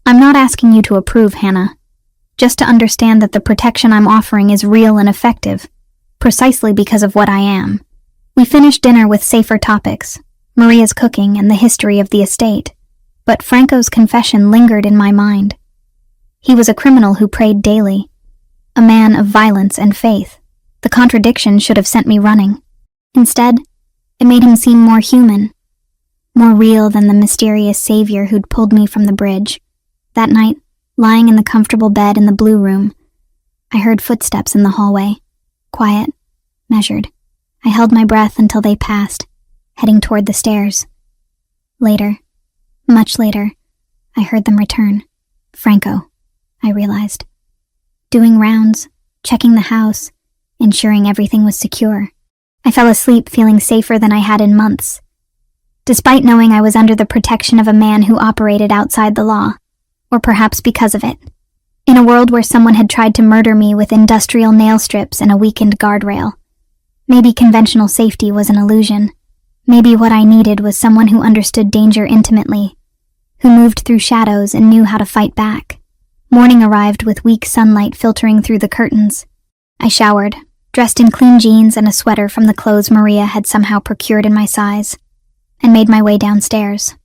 I'm not asking you to approve, Hannah. Just to understand that the protection I'm offering is real and effective, precisely because of what I am. We finished dinner with safer topics, Maria's cooking and the history of the estate, but Franco's confession lingered in my mind. He was a criminal who prayed daily, a man of violence and faith. The contradiction should have sent me running. Instead, it made him seem more human, more real than the mysterious savior who'd pulled me from the bridge. That night, lying in the comfortable bed in the blue room, I heard footsteps in the hallway. Quiet, measured. I held my breath until they passed, heading toward the stairs. Later, much later, I heard them return. Franco, I realized. Doing rounds, checking the house, ensuring everything was secure. I fell asleep feeling safer than I had in months, despite knowing I was under the protection of a man who operated outside the law, or perhaps because of it. In a world where someone had tried to murder me with industrial nail strips and a weakened guardrail. Maybe conventional safety was an illusion. Maybe what I needed was someone who understood danger intimately, who moved through shadows and knew how to fight back. Morning arrived with weak sunlight filtering through the curtains. I showered, dressed in clean jeans and a sweater from the clothes Maria had somehow procured in my size, and made my way downstairs.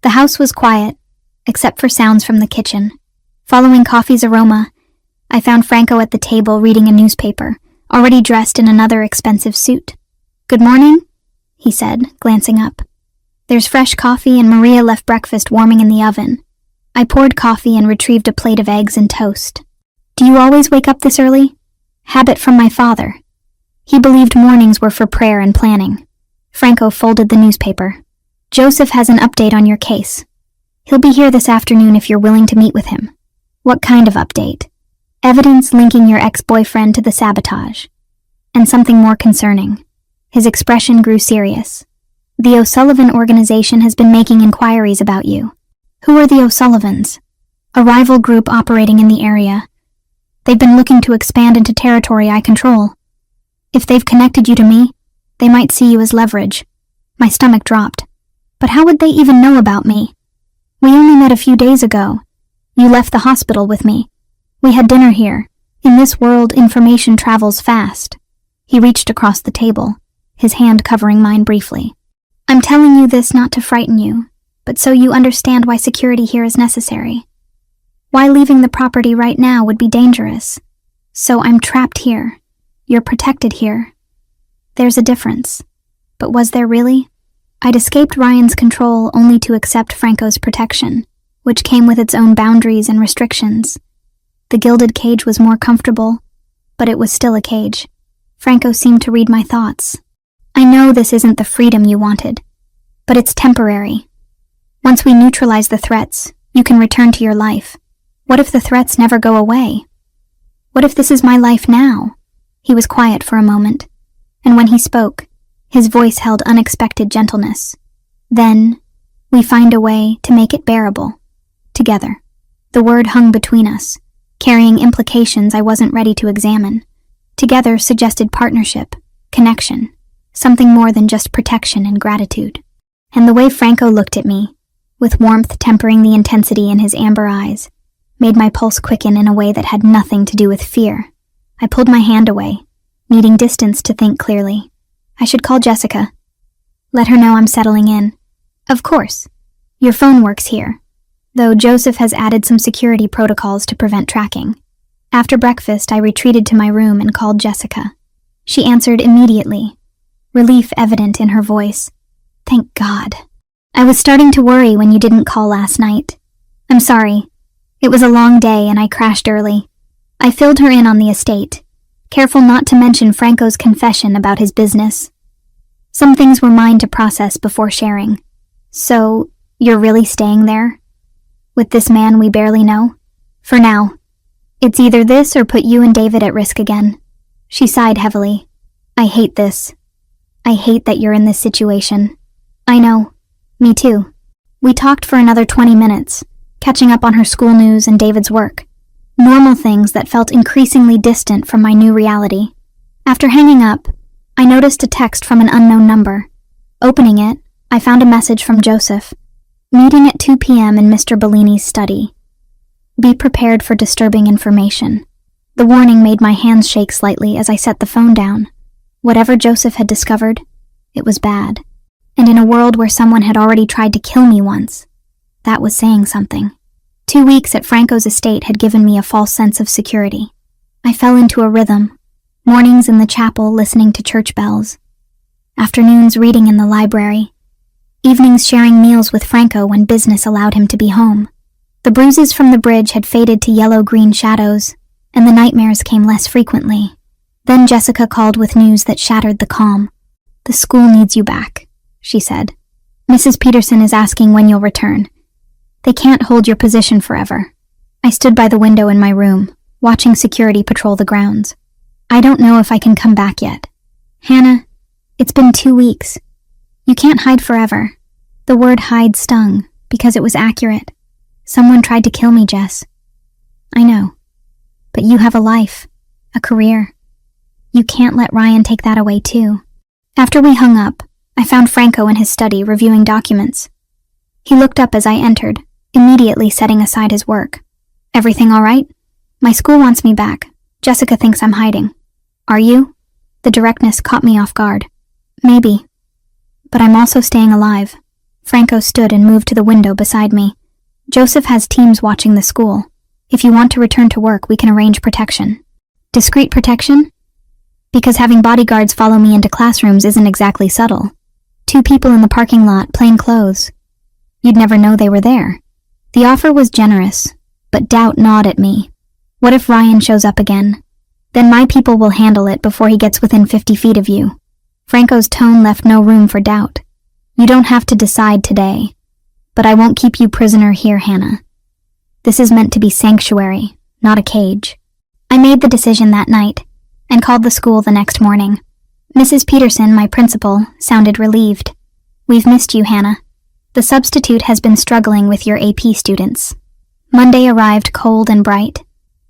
The house was quiet, except for sounds from the kitchen. Following coffee's aroma, I found Franco at the table reading a newspaper, already dressed in another expensive suit. "Good morning," he said, glancing up. "There's fresh coffee and Maria left breakfast warming in the oven." I poured coffee and retrieved a plate of eggs and toast. "Do you always wake up this early?" "Habit from my father. He believed mornings were for prayer and planning." Franco folded the newspaper. "Joseph has an update on your case. He'll be here this afternoon if you're willing to meet with him." "What kind of update?" "Evidence linking your ex-boyfriend to the sabotage. And something more concerning." His expression grew serious. "The O'Sullivan organization has been making inquiries about you." "Who are the O'Sullivans?" "A rival group operating in the area. They've been looking to expand into territory I control. If they've connected you to me, they might see you as leverage." My stomach dropped. "But how would they even know about me? We only met a few days ago. You left the hospital with me. We had dinner here. In this world, information travels fast." He reached across the table, his hand covering mine briefly. "I'm telling you this not to frighten you, but so you understand why security here is necessary. Why leaving the property right now would be dangerous. So I'm trapped here. You're protected here. There's a difference. But was there really? I'd escaped Ryan's control only to accept Franco's protection, which came with its own boundaries and restrictions. The gilded cage was more comfortable, but it was still a cage. Franco seemed to read my thoughts. "I know this isn't the freedom you wanted, but it's temporary. Once we neutralize the threats, you can return to your life. What if the threats never go away? What if this is my life now?" He was quiet for a moment, and when he spoke, his voice held unexpected gentleness. "Then, we find a way to make it bearable. Together." The word hung between us, carrying implications I wasn't ready to examine. Together suggested partnership, connection, something more than just protection and gratitude. And the way Franco looked at me, with warmth tempering the intensity in his amber eyes, made my pulse quicken in a way that had nothing to do with fear. I pulled my hand away, needing distance to think clearly. "I should call Jessica. Let her know I'm settling in." "Of course. Your phone works here, though Joseph has added some security protocols to prevent tracking." After breakfast, I retreated to my room and called Jessica. She answered immediately, relief evident in her voice. "Thank God. I was starting to worry when you didn't call last night. I'm sorry. It was a long day and I crashed early." I filled her in on the estate, careful not to mention Franco's confession about his business. Some things were mine to process before sharing. "So, you're really staying there? With this man we barely know?" "For now. It's either this or put you and David at risk again." She sighed heavily. "I hate this. I hate that you're in this situation." "I know. Me too." We talked for another 20 minutes, catching up on her school news and David's work. Normal things that felt increasingly distant from my new reality. After hanging up, I noticed a text from an unknown number. Opening it, I found a message from Joseph. Meeting at 2 p.m. in Mr. Bellini's study. Be prepared for disturbing information. The warning made my hands shake slightly as I set the phone down. Whatever Joseph had discovered, it was bad. And in a world where someone had already tried to kill me once, that was saying something. 2 weeks at Franco's estate had given me a false sense of security. I fell into a rhythm. Mornings in the chapel listening to church bells. Afternoons reading in the library. Evenings sharing meals with Franco when business allowed him to be home. The bruises from the bridge had faded to yellow-green shadows, and the nightmares came less frequently. Then Jessica called with news that shattered the calm. The school needs you back, she said. Mrs. Peterson is asking when you'll return. They can't hold your position forever. I stood by the window in my room, watching security patrol the grounds. I don't know if I can come back yet. Hannah, it's been 2 weeks. You can't hide forever. The word hide stung, because it was accurate. Someone tried to kill me, Jess. I know. But you have a life, a career. You can't let Ryan take that away too. After we hung up, I found Franco in his study reviewing documents. He looked up as I entered, immediately setting aside his work. Everything all right? My school wants me back. Jessica thinks I'm hiding. Are you? The directness caught me off guard. Maybe. But I'm also staying alive. Franco stood and moved to the window beside me. Joseph has teams watching the school. If you want to return to work, we can arrange protection. Discreet protection? Because having bodyguards follow me into classrooms isn't exactly subtle. 2 people in the parking lot, plain clothes. You'd never know they were there. The offer was generous, but doubt gnawed at me. What if Ryan shows up again? Then my people will handle it before he gets within 50 feet of you. Franco's tone left no room for doubt. You don't have to decide today, but I won't keep you prisoner here, Hannah. This is meant to be sanctuary, not a cage. I made the decision that night and called the school the next morning. Mrs. Peterson, my principal, sounded relieved. We've missed you, Hannah. The substitute has been struggling with your AP students. Monday arrived cold and bright.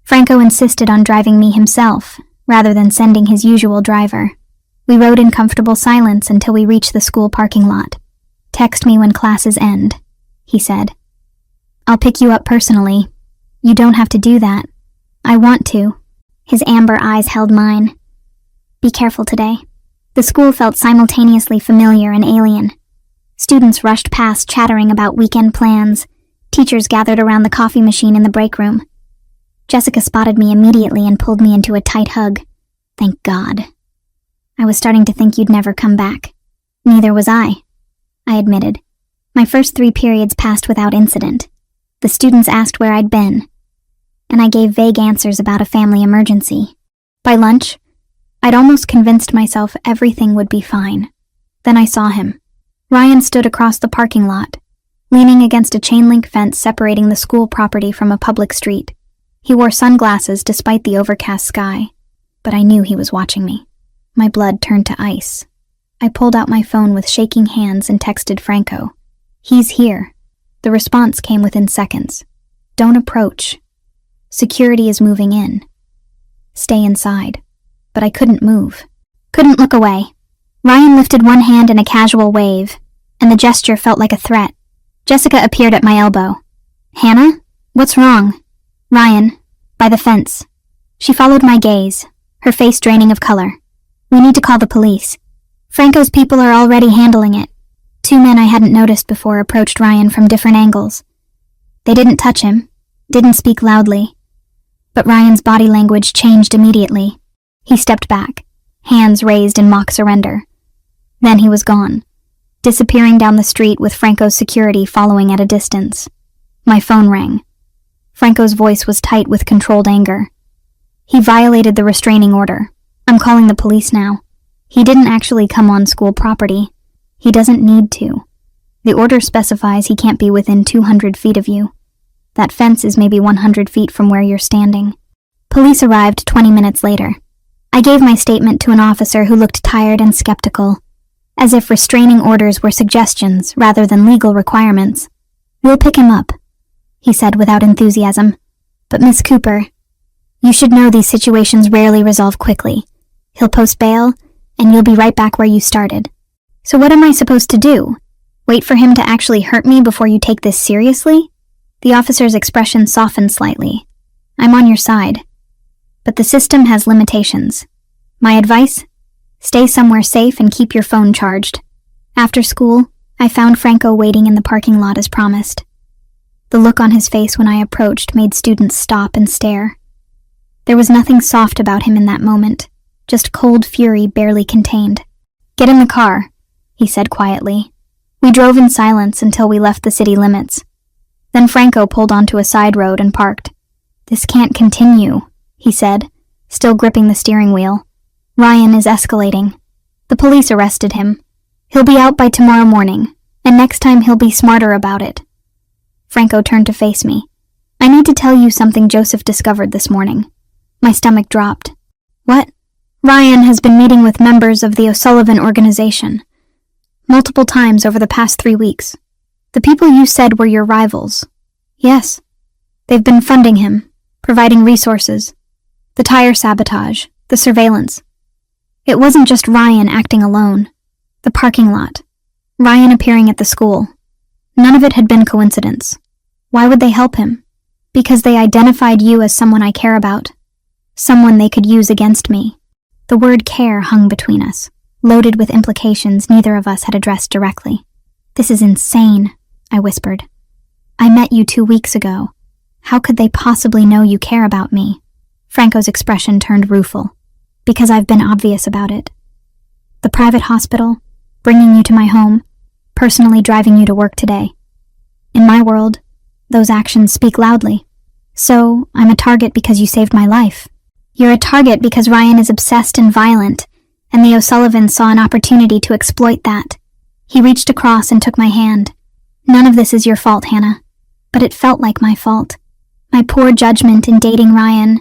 Franco insisted on driving me himself, rather than sending his usual driver. We rode in comfortable silence until we reached the school parking lot. Text me when classes end, he said. I'll pick you up personally. You don't have to do that. I want to. His amber eyes held mine. Be careful today. The school felt simultaneously familiar and alien. Students rushed past chattering about weekend plans. Teachers gathered around the coffee machine in the break room. Jessica spotted me immediately and pulled me into a tight hug. Thank God. I was starting to think you'd never come back. Neither was I admitted. My first 3 periods passed without incident. The students asked where I'd been, and I gave vague answers about a family emergency. By lunch, I'd almost convinced myself everything would be fine. Then I saw him. Ryan stood across the parking lot, leaning against a chain-link fence separating the school property from a public street. He wore sunglasses despite the overcast sky, but I knew he was watching me. My blood turned to ice. I pulled out my phone with shaking hands and texted Franco. He's here. The response came within seconds. Don't approach. Security is moving in. Stay inside. But I couldn't move. Couldn't look away. Ryan lifted one hand in a casual wave, and the gesture felt like a threat. Jessica appeared at my elbow. Hannah? What's wrong? Ryan, by the fence. She followed my gaze, her face draining of color. We need to call the police. Franco's people are already handling it. 2 men I hadn't noticed before approached Ryan from different angles. They didn't touch him, didn't speak loudly. But Ryan's body language changed immediately. He stepped back, hands raised in mock surrender. Then he was gone, disappearing down the street with Franco's security following at a distance. My phone rang. Franco's voice was tight with controlled anger. He violated the restraining order. I'm calling the police now. He didn't actually come on school property. He doesn't need to. The order specifies he can't be within 200 feet of you. That fence is maybe 100 feet from where you're standing. Police arrived 20 minutes later. I gave my statement to an officer who looked tired and skeptical, as if restraining orders were suggestions rather than legal requirements. We'll pick him up, he said without enthusiasm. But Miss Cooper, you should know these situations rarely resolve quickly. He'll post bail, and you'll be right back where you started. So what am I supposed to do? Wait for him to actually hurt me before you take this seriously? The officer's expression softened slightly. I'm on your side. But the system has limitations. My advice? Stay somewhere safe and keep your phone charged. After school, I found Franco waiting in the parking lot as promised. The look on his face when I approached made students stop and stare. There was nothing soft about him in that moment, just cold fury barely contained. Get in the car, he said quietly. We drove in silence until we left the city limits. Then Franco pulled onto a side road and parked. This can't continue, he said, still gripping the steering wheel. Ryan is escalating. The police arrested him. He'll be out by tomorrow morning, and next time he'll be smarter about it. Franco turned to face me. I need to tell you something Joseph discovered this morning. My stomach dropped. What? Ryan has been meeting with members of the O'Sullivan organization. Multiple times over the past 3 weeks. The people you said were your rivals. Yes. They've been funding him, providing resources. The tire sabotage, the surveillance. It wasn't just Ryan acting alone. The parking lot. Ryan appearing at the school. None of it had been coincidence. Why would they help him? Because they identified you as someone I care about. Someone they could use against me. The word care hung between us, loaded with implications neither of us had addressed directly. This is insane, I whispered. I met you 2 weeks ago. How could they possibly know you care about me? Franco's expression turned rueful. Because I've been obvious about it. The private hospital, bringing you to my home, personally driving you to work today. In my world, those actions speak loudly. So, I'm a target because you saved my life. You're a target because Ryan is obsessed and violent, and the O'Sullivans saw an opportunity to exploit that. He reached across and took my hand. None of this is your fault, Hannah. But it felt like my fault. My poor judgment in dating Ryan.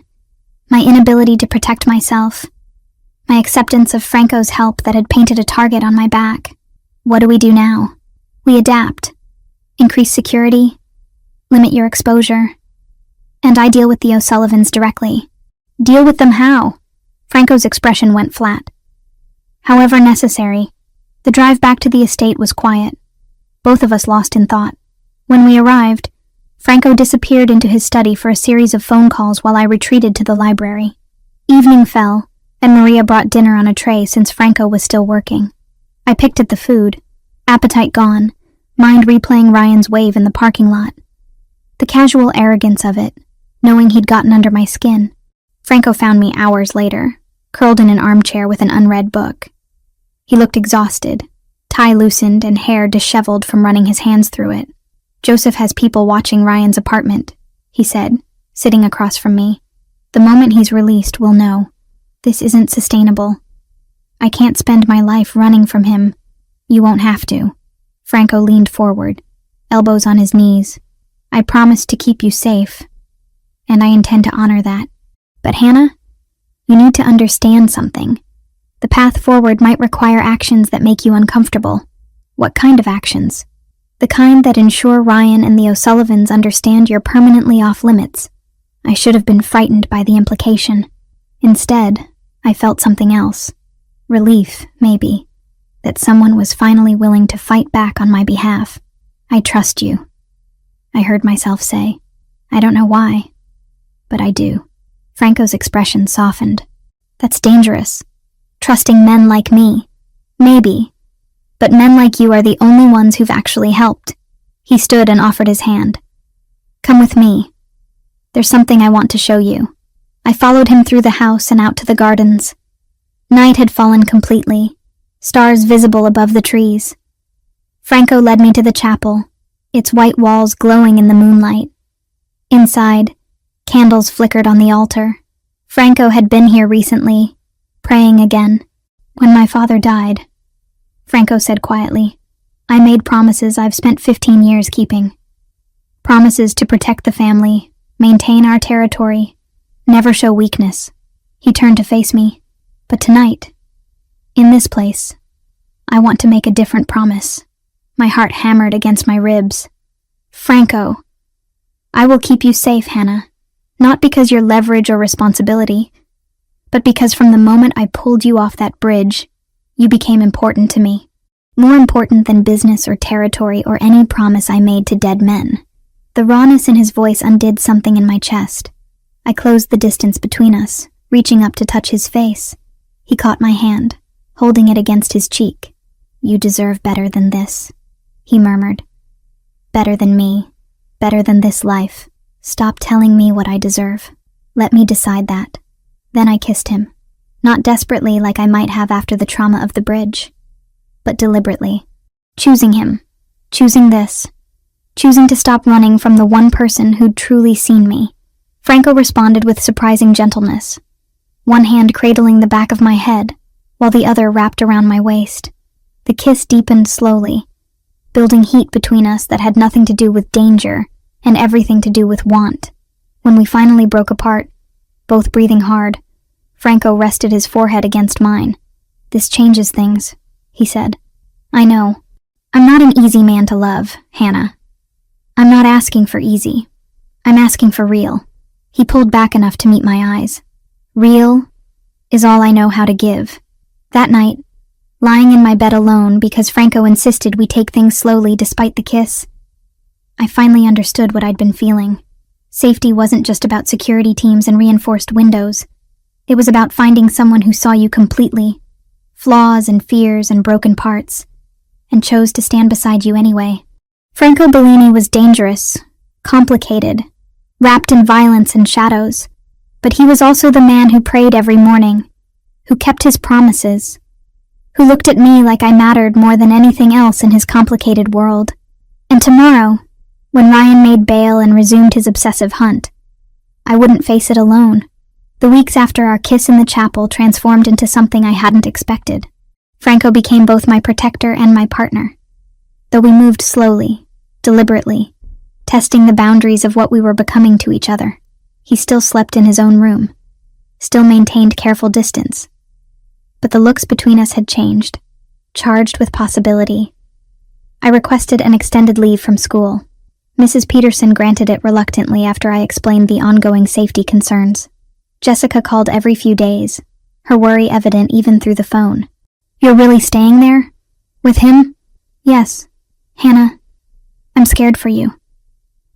My inability to protect myself. My acceptance of Franco's help that had painted a target on my back. What do we do now? We adapt. Increase security. Limit your exposure. And I deal with the O'Sullivans directly. Deal with them how? Franco's expression went flat. However necessary. The drive back to the estate was quiet. Both of us lost in thought. When we arrived, Franco disappeared into his study for a series of phone calls while I retreated to the library. Evening fell, and Maria brought dinner on a tray since Franco was still working. I picked at the food, appetite gone, mind replaying Ryan's wave in the parking lot. The casual arrogance of it, knowing he'd gotten under my skin. Franco found me hours later, curled in an armchair with an unread book. He looked exhausted, tie loosened and hair disheveled from running his hands through it. Joseph has people watching Ryan's apartment, he said, sitting across from me. The moment he's released, we'll know. This isn't sustainable. I can't spend my life running from him. You won't have to. Franco leaned forward, elbows on his knees. I promised to keep you safe, and I intend to honor that. But Hannah, you need to understand something. The path forward might require actions that make you uncomfortable. What kind of actions? The kind that ensure Ryan and the O'Sullivans understand you're permanently off limits. I should have been frightened by the implication. Instead, I felt something else. Relief, maybe. That someone was finally willing to fight back on my behalf. I trust you. I heard myself say. I don't know why, but I do. Franco's expression softened. That's dangerous. Trusting men like me. Maybe. But men like you are the only ones who've actually helped. He stood and offered his hand. Come with me. There's something I want to show you. I followed him through the house and out to the gardens. Night had fallen completely, stars visible above the trees. Franco led me to the chapel, its white walls glowing in the moonlight. Inside, candles flickered on the altar. Franco had been here recently, praying again. When my father died, Franco said quietly, I made promises I've spent 15 years keeping. Promises to protect the family, maintain our territory, never show weakness. He turned to face me. But tonight, in this place, I want to make a different promise. My heart hammered against my ribs. Franco, I will keep you safe, Hannah. Not because you're leverage or responsibility, but because from the moment I pulled you off that bridge, you became important to me. more important than business or territory or any promise I made to dead men. The rawness in his voice undid something in my chest. I closed the distance between us, reaching up to touch his face. He caught my hand, holding it against his cheek. "You deserve better than this," he murmured. "Better than me, better than this life. Stop telling me what I deserve. Let me decide that." Then I kissed him, not desperately like I might have after the trauma of the bridge, but deliberately, choosing him, choosing this, choosing to stop running from the one person who'd truly seen me. Franco responded with surprising gentleness, one hand cradling the back of my head, while the other wrapped around my waist. The kiss deepened slowly, building heat between us that had nothing to do with danger and everything to do with want. When we finally broke apart, both breathing hard, Franco rested his forehead against mine. "This changes things," he said. "I know. I'm not an easy man to love, Hannah. I'm not asking for easy. I'm asking for real." He pulled back enough to meet my eyes. "Real is all I know how to give." That night, lying in my bed alone because Franco insisted we take things slowly despite the kiss, I finally understood what I'd been feeling. Safety wasn't just about security teams and reinforced windows. It was about finding someone who saw you completely, flaws and fears and broken parts, and chose to stand beside you anyway. Franco Bellini was dangerous, complicated, wrapped in violence and shadows, but he was also the man who prayed every morning, who kept his promises, who looked at me like I mattered more than anything else in his complicated world. And tomorrow, when Ryan made bail and resumed his obsessive hunt, I wouldn't face it alone. The weeks after our kiss in the chapel transformed into something I hadn't expected. Franco became both my protector and my partner. Though we moved slowly, deliberately, testing the boundaries of what we were becoming to each other, he still slept in his own room, still maintained careful distance. But the looks between us had changed, charged with possibility. I requested an extended leave from school. Mrs. Peterson granted it reluctantly after I explained the ongoing safety concerns. Jessica called every few days, her worry evident even through the phone. "You're really staying there? With him?" "Yes. Hannah, I'm scared for you.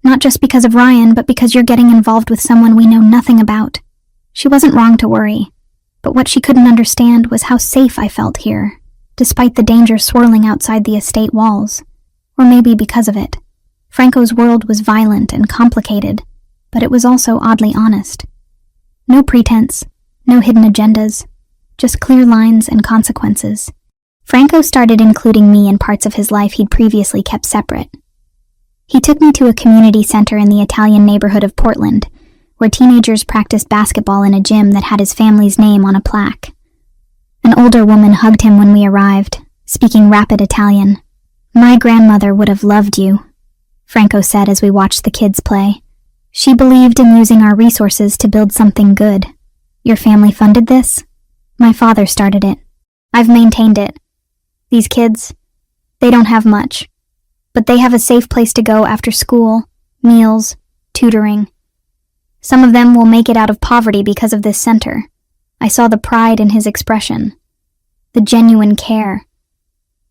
Not just because of Ryan, but because you're getting involved with someone we know nothing about." She wasn't wrong to worry, but what she couldn't understand was how safe I felt here, despite the danger swirling outside the estate walls. Or maybe because of it. Franco's world was violent and complicated, but it was also oddly honest. No pretense, no hidden agendas, just clear lines and consequences. Franco started including me in parts of his life he'd previously kept separate. He took me to a community center in the Italian neighborhood of Portland, where teenagers practiced basketball in a gym that had his family's name on a plaque. An older woman hugged him when we arrived, speaking rapid Italian. "My grandmother would have loved you," Franco said as we watched the kids play. "She believed in using our resources to build something good. Your family funded this? My father started it. I've maintained it. These kids, they don't have much, but they have a safe place to go after school, meals, tutoring. Some of them will make it out of poverty because of this center." I saw the pride in his expression, the genuine care.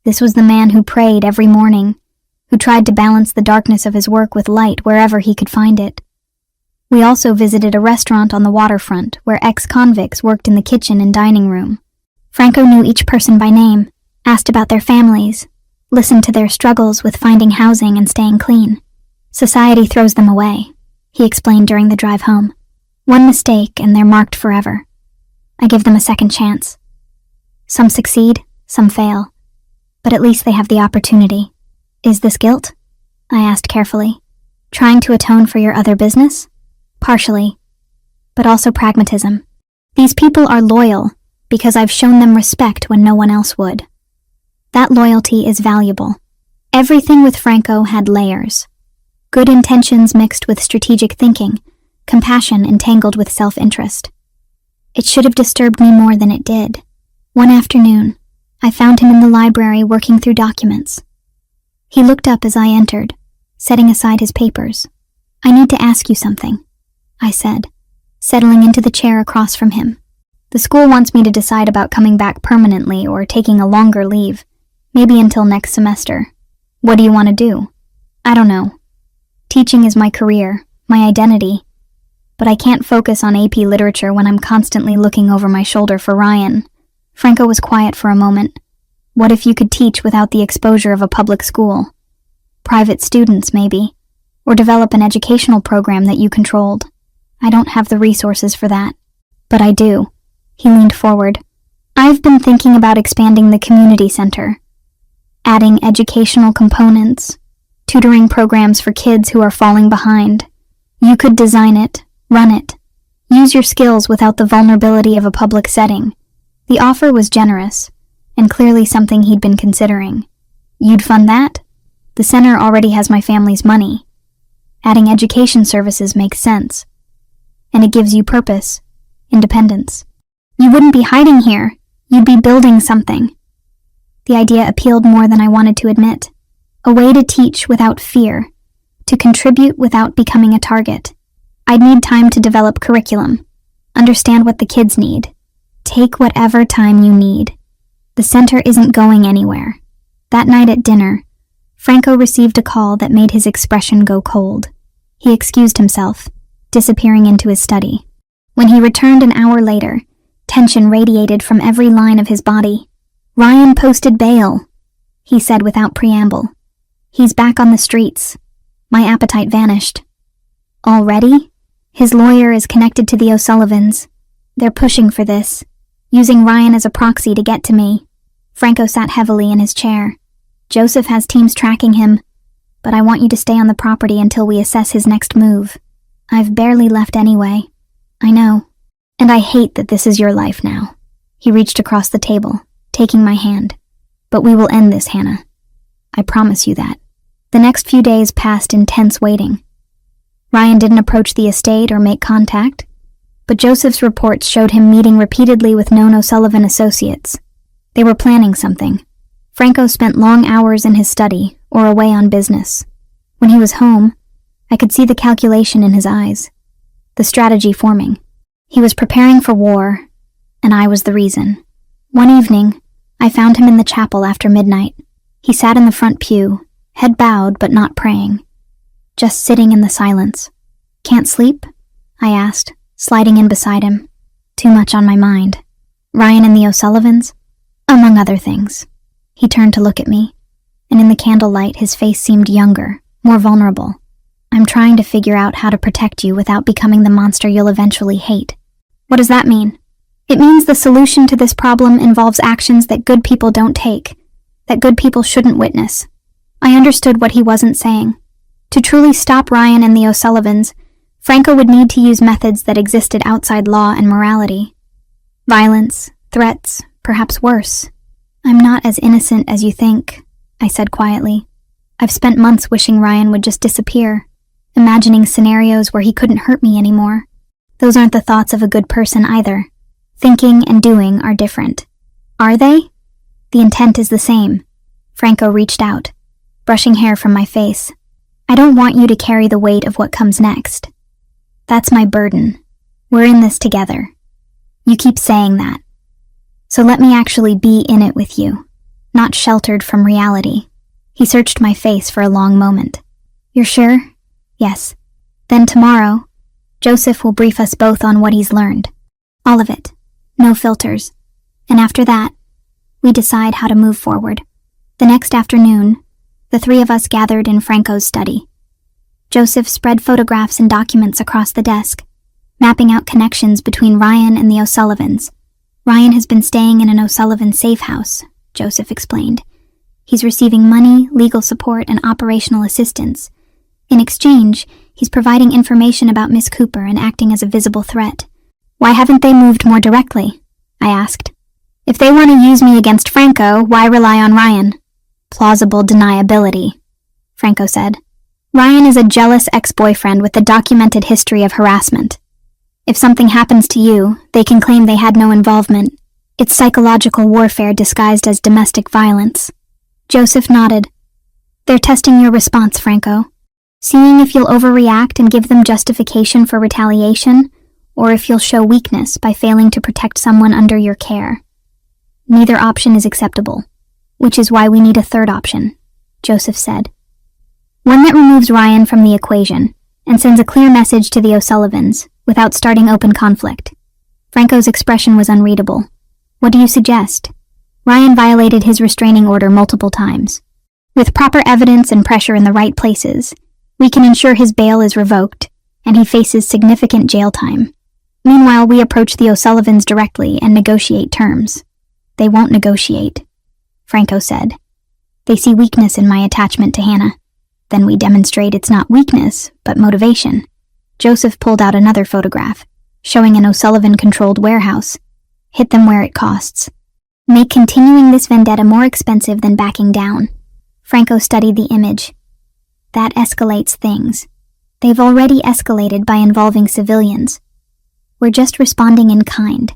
This was the man who prayed every morning, who tried to balance the darkness of his work with light wherever he could find it. We also visited a restaurant on the waterfront where ex-convicts worked in the kitchen and dining room. Franco knew each person by name, asked about their families, listened to their struggles with finding housing and staying clean. "Society throws them away," he explained during the drive home. "One mistake and they're marked forever. I give them a second chance. Some succeed, some fail, but at least they have the opportunity." "Is this guilt?" I asked carefully. "Trying to atone for your other business?" "Partially, but also pragmatism. These people are loyal because I've shown them respect when no one else would. That loyalty is valuable. Everything with Franco had layers. Good intentions mixed with strategic thinking, compassion entangled with self-interest. It should have disturbed me more than it did. One afternoon, I found him in the library working through documents. He looked up as I entered, setting aside his papers. "I need to ask you something," I said, settling into the chair across from him. "The school wants me to decide about coming back permanently or taking a longer leave. Maybe until next semester. What do you want to do? I don't know. Teaching is my career, my identity. But I can't focus on AP literature when I'm constantly looking over my shoulder for Ryan. Franco was quiet for a moment. What if you could teach without the exposure of a public school? Private students, maybe. Or develop an educational program that you controlled. I don't have the resources for that. But I do. He leaned forward. I've been thinking about expanding the community center. Adding educational components. Tutoring programs for kids who are falling behind. You could design it, run it. Use your skills without the vulnerability of a public setting. The offer was generous, and clearly something he'd been considering. You'd fund that? The center already has my family's money. Adding education services makes sense. And it gives you purpose, independence. You wouldn't be hiding here. You'd be building something. The idea appealed more than I wanted to admit. A way to teach without fear, to contribute without becoming a target. I'd need time to develop curriculum, understand what the kids need. Take whatever time you need. The center isn't going anywhere. That night at dinner, Franco received a call that made his expression go cold. He excused himself, disappearing into his study. When he returned an hour later, tension radiated from every line of his body. Ryan posted bail, he said without preamble. He's back on the streets. My appetite vanished. Already? His lawyer is connected to the O'Sullivans. They're pushing for this, using Ryan as a proxy to get to me. Franco sat heavily in his chair. Joseph has teams tracking him, but I want you to stay on the property until we assess his next move. I've barely left anyway. I know. And I hate that this is your life now. He reached across the table, taking my hand. But we will end this, Hannah. I promise you that. The next few days passed in tense waiting. Ryan didn't approach the estate or make contact, but Joseph's reports showed him meeting repeatedly with known O'Sullivan associates. They were planning something. Franco spent long hours in his study or away on business. When he was home, I could see the calculation in his eyes, the strategy forming. He was preparing for war, and I was the reason. One evening, I found him in the chapel after midnight. He sat in the front pew, head bowed but not praying, just sitting in the silence. Can't sleep? I asked, sliding in beside him. Too much on my mind. Ryan and the O'Sullivans? Among other things. He turned to look at me, and in the candlelight his face seemed younger, more vulnerable. I'm trying to figure out how to protect you without becoming the monster you'll eventually hate. What does that mean? It means the solution to this problem involves actions that good people don't take, that good people shouldn't witness. I understood what he wasn't saying. To truly stop Ryan and the O'Sullivans, Franco would need to use methods that existed outside law and morality. Violence, threats, perhaps worse. I'm not as innocent as you think, I said quietly. I've spent months wishing Ryan would just disappear, imagining scenarios where he couldn't hurt me anymore. Those aren't the thoughts of a good person either. Thinking and doing are different. Are they? The intent is the same. Franco reached out, brushing hair from my face. I don't want you to carry the weight of what comes next. That's my burden. We're in this together. You keep saying that. So let me actually be in it with you, not sheltered from reality. He searched my face for a long moment. You're sure? Yes. Then tomorrow, Joseph will brief us both on what he's learned. All of it. No filters. And after that, we decide how to move forward. The next afternoon, the three of us gathered in Franco's study. Joseph spread photographs and documents across the desk, mapping out connections between Ryan and the O'Sullivans. Ryan has been staying in an O'Sullivan safe house, Joseph explained. He's receiving money, legal support, and operational assistance. In exchange, he's providing information about Miss Cooper and acting as a visible threat. Why haven't they moved more directly? I asked. If they want to use me against Franco, why rely on Ryan? Plausible deniability, Franco said. Ryan is a jealous ex-boyfriend with a documented history of harassment. If something happens to you, they can claim they had no involvement. It's psychological warfare disguised as domestic violence. Joseph nodded. They're testing your response, Franco. Seeing if you'll overreact and give them justification for retaliation, or if you'll show weakness by failing to protect someone under your care. Neither option is acceptable. which is why we need a third option, Joseph said. One that removes Ryan from the equation and sends a clear message to the O'Sullivans without starting open conflict. Franco's expression was unreadable. What do you suggest? Ryan violated his restraining order multiple times. With proper evidence and pressure in the right places, we can ensure his bail is revoked and he faces significant jail time. Meanwhile, we approach the O'Sullivans directly and negotiate terms. They won't negotiate, Franco said. They see weakness in my attachment to Hannah. Then we demonstrate it's not weakness, but motivation. Joseph pulled out another photograph, showing an O'Sullivan-controlled warehouse. Hit them where it costs. Make continuing this vendetta more expensive than backing down. Franco studied the image. That escalates things. They've already escalated by involving civilians. We're just responding in kind.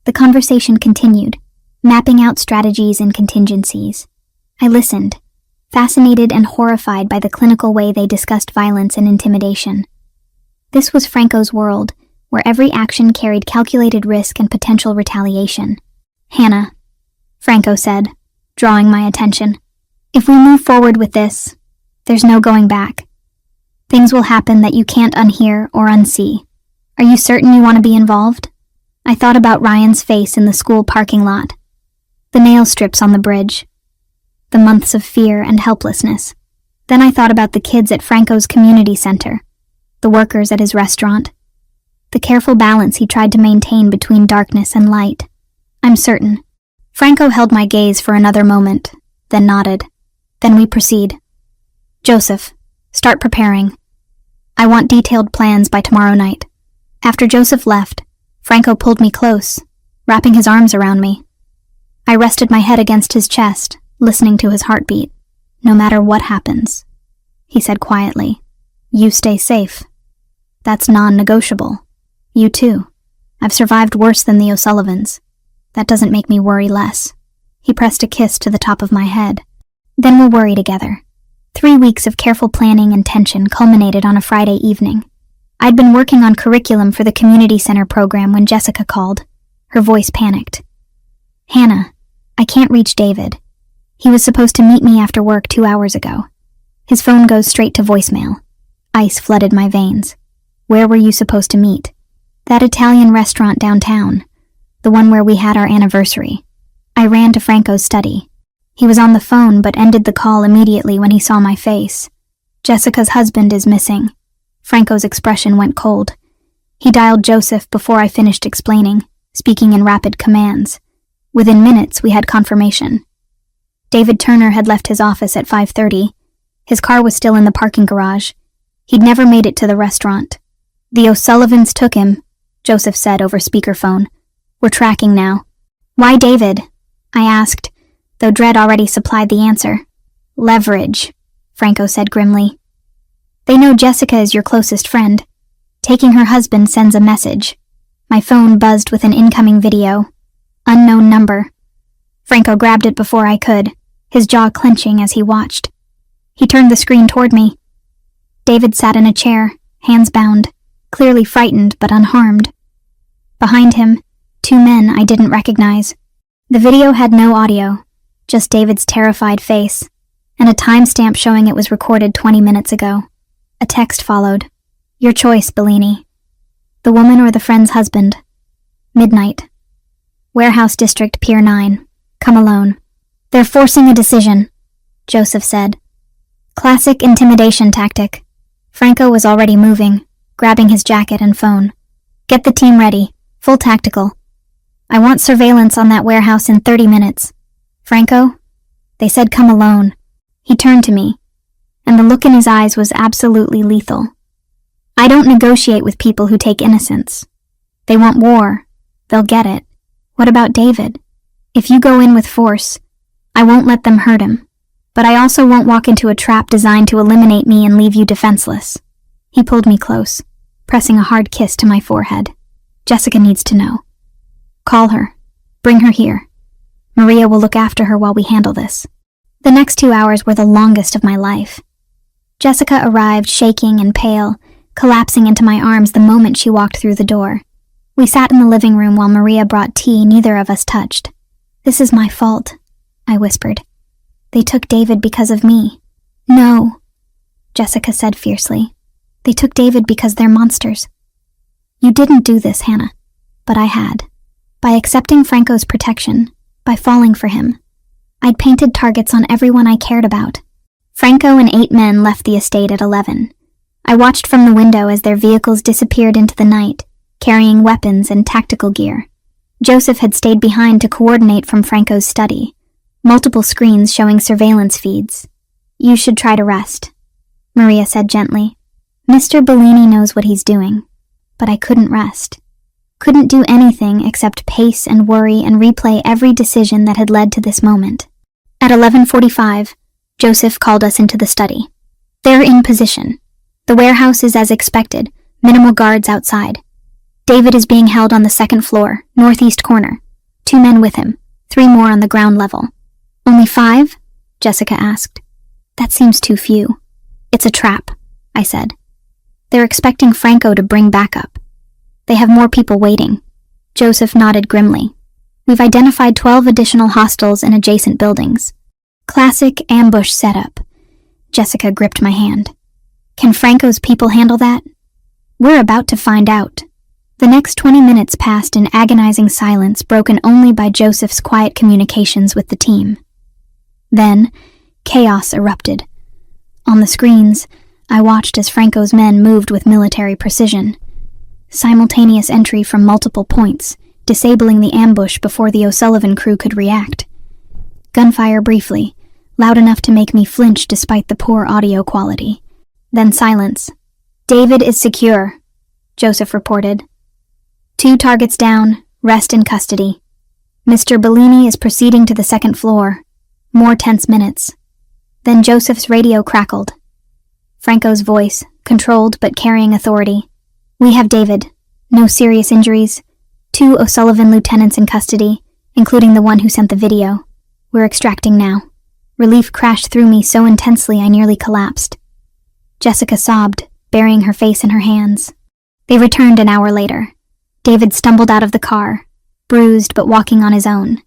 The conversation continued, mapping out strategies and contingencies. I listened, fascinated and horrified by the clinical way they discussed violence and intimidation. This was Franco's world, where every action carried calculated risk and potential retaliation. Hannah, Franco said, drawing my attention. If we move forward with this, there's no going back. Things will happen that you can't unhear or unsee. Are you certain you want to be involved? I thought about Ryan's face in the school parking lot, the nail strips on the bridge, the months of fear and helplessness. Then I thought about the kids at Franco's community center, the workers at his restaurant, the careful balance he tried to maintain between darkness and light. I'm certain. Franco held my gaze for another moment, then nodded. Then we proceed. Joseph, start preparing. I want detailed plans by tomorrow night. After Joseph left, Franco pulled me close, wrapping his arms around me. I rested my head against his chest, listening to his heartbeat. No matter what happens, he said quietly, you stay safe. That's non-negotiable. You too. I've survived worse than the O'Sullivans. That doesn't make me worry less. He pressed a kiss to the top of my head. Then we'll worry together. 3 weeks of careful planning and tension culminated on a Friday evening. I'd been working on curriculum for the community center program when Jessica called. Her voice panicked. Hannah, I can't reach David. He was supposed to meet me after work 2 hours ago. His phone goes straight to voicemail. Ice flooded my veins. Where were you supposed to meet? That Italian restaurant downtown. The one where we had our anniversary. I ran to Franco's study. He was on the phone but ended the call immediately when he saw my face. Jessica's husband is missing. Franco's expression went cold. He dialed Joseph before I finished explaining, speaking in rapid commands. Within minutes, we had confirmation. David Turner had left his office at 5:30. His car was still in the parking garage. He'd never made it to the restaurant. The O'Sullivans took him, Joseph said over speakerphone. We're tracking now. Why David? I asked, though dread already supplied the answer. Leverage, Franco said grimly. They know Jessica is your closest friend. Taking her husband sends a message. My phone buzzed with an incoming video. Unknown number. Franco grabbed it before I could, his jaw clenching as he watched. He turned the screen toward me. David sat in a chair, hands bound, clearly frightened but unharmed. Behind him, 2 men I didn't recognize. The video had no audio, just David's terrified face, and a timestamp showing it was recorded 20 minutes ago. A text followed. Your choice, Bellini. The woman or the friend's husband. Midnight. Warehouse District, Pier 9. Come alone. They're forcing a decision, Joseph said. Classic intimidation tactic. Franco was already moving, grabbing his jacket and phone. Get the team ready. Full tactical. I want surveillance on that warehouse in 30 minutes. Franco? They said come alone. He turned to me, and the look in his eyes was absolutely lethal. I don't negotiate with people who take innocence. They want war. They'll get it. What about David? If you go in with force, I won't let them hurt him. But I also won't walk into a trap designed to eliminate me and leave you defenseless. He pulled me close, pressing a hard kiss to my forehead. Jessica needs to know. Call her. Bring her here. Maria will look after her while we handle this. The next 2 hours were the longest of my life. Jessica arrived shaking and pale, collapsing into my arms the moment she walked through the door. We sat in the living room while Maria brought tea neither of us touched. This is my fault, I whispered. They took David because of me. No, Jessica said fiercely. They took David because they're monsters. You didn't do this, Hannah, but I had. By accepting Franco's protection, by falling for him, I'd painted targets on everyone I cared about. Franco and 8 men left the estate at 11. I watched from the window as their vehicles disappeared into the night, carrying weapons and tactical gear. Joseph had stayed behind to coordinate from Franco's study, multiple screens showing surveillance feeds. You should try to rest, Maria said gently. Mr. Bellini knows what he's doing, but I couldn't rest. Couldn't do anything except pace and worry and replay every decision that had led to this moment. At 11:45, Joseph called us into the study. They're in position. The warehouse is as expected, minimal guards outside. David is being held on the 2nd floor, northeast corner. 2 men with him, 3 more on the ground level. Only 5? Jessica asked. That seems too few. It's a trap, I said. They're expecting Franco to bring backup. They have more people waiting. Joseph nodded grimly. We've identified 12 additional hostiles in adjacent buildings. Classic ambush setup. Jessica gripped my hand. Can Franco's people handle that? We're about to find out. The next 20 minutes passed in agonizing silence, broken only by Joseph's quiet communications with the team. Then, chaos erupted. On the screens, I watched as Franco's men moved with military precision. Simultaneous entry from multiple points, disabling the ambush before the O'Sullivan crew could react. Gunfire briefly, loud enough to make me flinch despite the poor audio quality. Then silence. David is secure, Joseph reported. 2 targets down, rest in custody. Mr. Bellini is proceeding to the 2nd floor. More tense minutes. Then Joseph's radio crackled. Franco's voice, controlled but carrying authority. We have David. No serious injuries. 2 O'Sullivan lieutenants in custody, including the one who sent the video. We're extracting now. Relief crashed through me so intensely I nearly collapsed. Jessica sobbed, burying her face in her hands. They returned an hour later. David stumbled out of the car, bruised but walking on his own.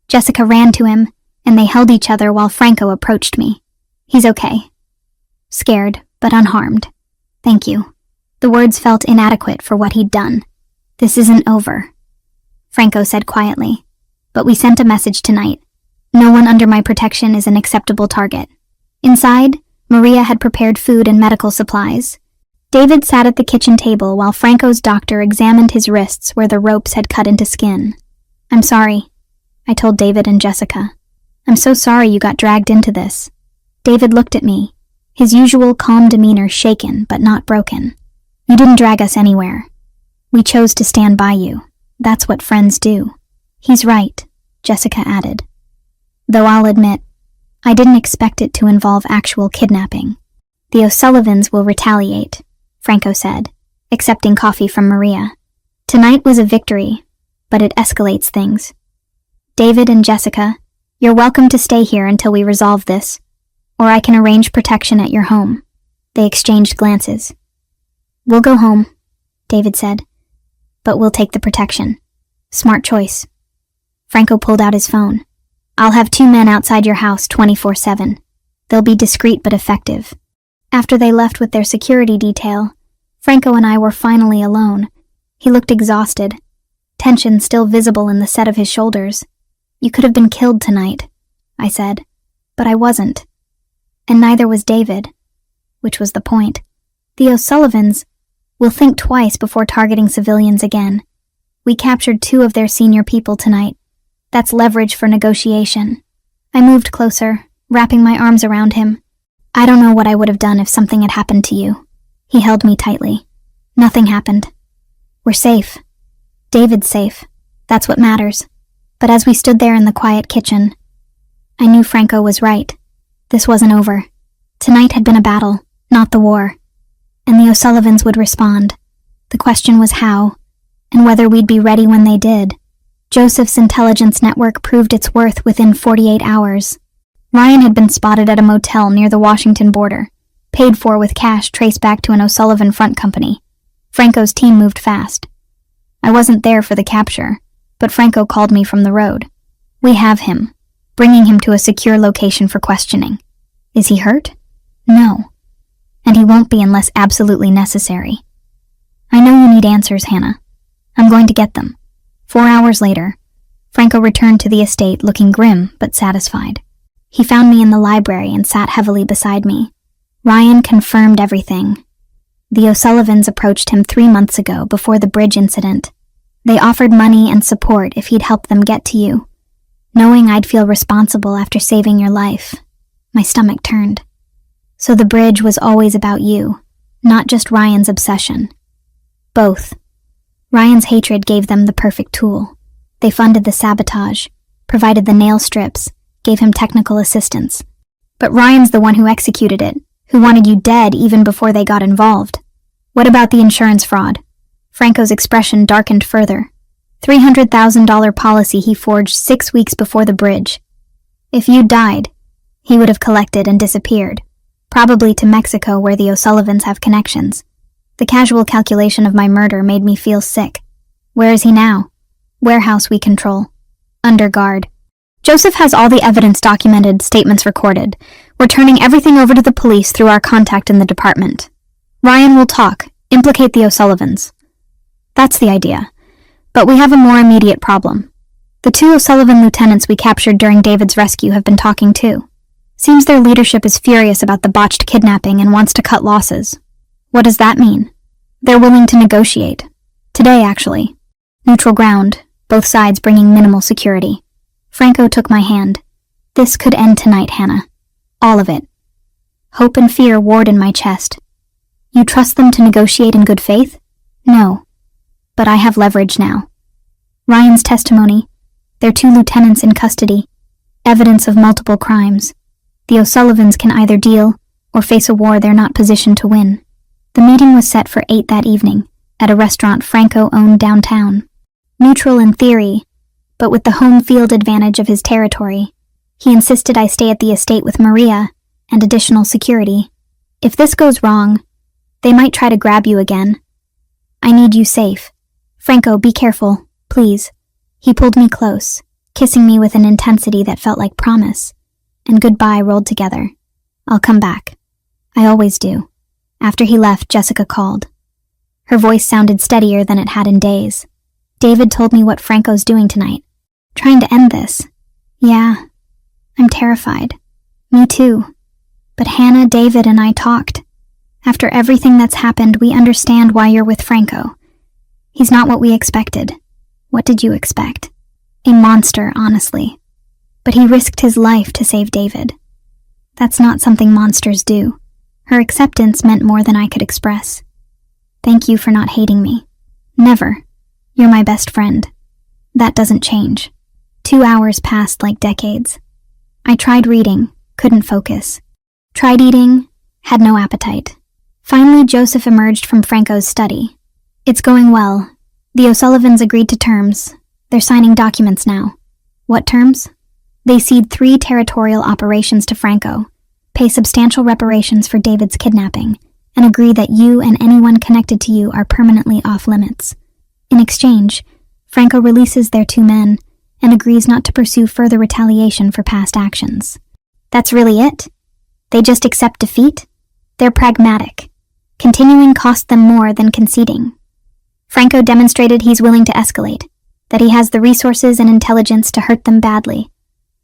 Jessica ran to him, and they held each other while Franco approached me. He's okay. Scared, but unharmed. Thank you. The words felt inadequate for what he'd done. This isn't over, Franco said quietly. But we sent a message tonight. No one under my protection is an acceptable target. Inside, Maria had prepared food and medical supplies. David sat at the kitchen table while Franco's doctor examined his wrists where the ropes had cut into skin. I'm sorry, I told David and Jessica. I'm so sorry you got dragged into this. David looked at me, his usual calm demeanor shaken but not broken. You didn't drag us anywhere. We chose to stand by you. That's what friends do. He's right, Jessica added. Though I'll admit, I didn't expect it to involve actual kidnapping. The O'Sullivans will retaliate, Franco said, accepting coffee from Maria. Tonight was a victory, but it escalates things. David and Jessica, you're welcome to stay here until we resolve this, or I can arrange protection at your home. They exchanged glances. We'll go home, David said, but we'll take the protection. Smart choice. Franco pulled out his phone. I'll have 2 men outside your house 24/7. They'll be discreet but effective. After they left with their security detail, Franco and I were finally alone. He looked exhausted, tension still visible in the set of his shoulders. You could have been killed tonight, I said, but I wasn't. And neither was David, which was the point. The O'Sullivans will think twice before targeting civilians again. We captured 2 of their senior people tonight. That's leverage for negotiation. I moved closer, wrapping my arms around him. I don't know what I would have done if something had happened to you. He held me tightly. Nothing happened. We're safe. David's safe. That's what matters. But as we stood there in the quiet kitchen, I knew Franco was right. This wasn't over. Tonight had been a battle, not the war. And the O'Sullivans would respond. The question was how, and whether we'd be ready when they did. Joseph's intelligence network proved its worth within 48 hours. Ryan had been spotted at a motel near the Washington border, paid for with cash traced back to an O'Sullivan front company. Franco's team moved fast. I wasn't there for the capture, but Franco called me from the road. We have him. bringing him to a secure location for questioning. Is he hurt? No. And he won't be unless absolutely necessary. I know you need answers, Hannah. I'm going to get them. 4 hours later, Franco returned to the estate looking grim but satisfied. He found me in the library and sat heavily beside me. Ryan confirmed everything. The O'Sullivans approached him 3 months ago before the bridge incident. They offered money and support if he'd help them get to you. Knowing I'd feel responsible after saving your life, my stomach turned. So the bridge was always about you, not just Ryan's obsession. Both. Ryan's hatred gave them the perfect tool. They funded the sabotage, provided the nail strips, gave him technical assistance. But Ryan's the one who executed it, who wanted you dead even before they got involved. What about the insurance fraud? Franco's expression darkened further. $300,000 policy he forged 6 weeks before the bridge. If you died, he would have collected and disappeared, probably to Mexico where the O'Sullivans have connections. The casual calculation of my murder made me feel sick. Where is he now? Warehouse we control. Under guard. Joseph has all the evidence documented, statements recorded. We're turning everything over to the police through our contact in the department. Ryan will talk, implicate the O'Sullivans. That's the idea. But we have a more immediate problem. The 2 O'Sullivan lieutenants we captured during David's rescue have been talking too. Seems their leadership is furious about the botched kidnapping and wants to cut losses. What does that mean? They're willing to negotiate. Today, actually. Neutral ground, both sides bringing minimal security. Franco took my hand. This could end tonight, Hannah. All of it. Hope and fear warred in my chest. You trust them to negotiate in good faith? No. But I have leverage now. Ryan's testimony, their 2 lieutenants in custody, evidence of multiple crimes. The O'Sullivans can either deal or face a war they're not positioned to win. The meeting was set for 8 that evening, at a restaurant Franco owned downtown. Neutral in theory, but with the home field advantage of his territory, he insisted I stay at the estate with Maria and additional security. If this goes wrong, they might try to grab you again. I need you safe. Franco, be careful, please. He pulled me close, kissing me with an intensity that felt like promise, and goodbye rolled together. I'll come back. I always do. After he left, Jessica called. Her voice sounded steadier than it had in days. David told me what Franco's doing tonight. Trying to end this. Yeah, I'm terrified. Me too. But Hannah, David, and I talked. After everything that's happened, we understand why you're with Franco. He's not what we expected. What did you expect? A monster, honestly. But he risked his life to save David. That's not something monsters do. Her acceptance meant more than I could express. Thank you for not hating me. Never. You're my best friend. That doesn't change. 2 hours passed like decades. I tried reading, couldn't focus. Tried eating, had no appetite. Finally, Joseph emerged from Franco's study. It's going well. The O'Sullivans agreed to terms. They're signing documents now. What terms? They cede 3 territorial operations to Franco, pay substantial reparations for David's kidnapping, and agree that you and anyone connected to you are permanently off limits. In exchange, Franco releases their 2 men and agrees not to pursue further retaliation for past actions. That's really it? They just accept defeat? They're pragmatic. Continuing cost them more than conceding. Franco demonstrated he's willing to escalate, that he has the resources and intelligence to hurt them badly.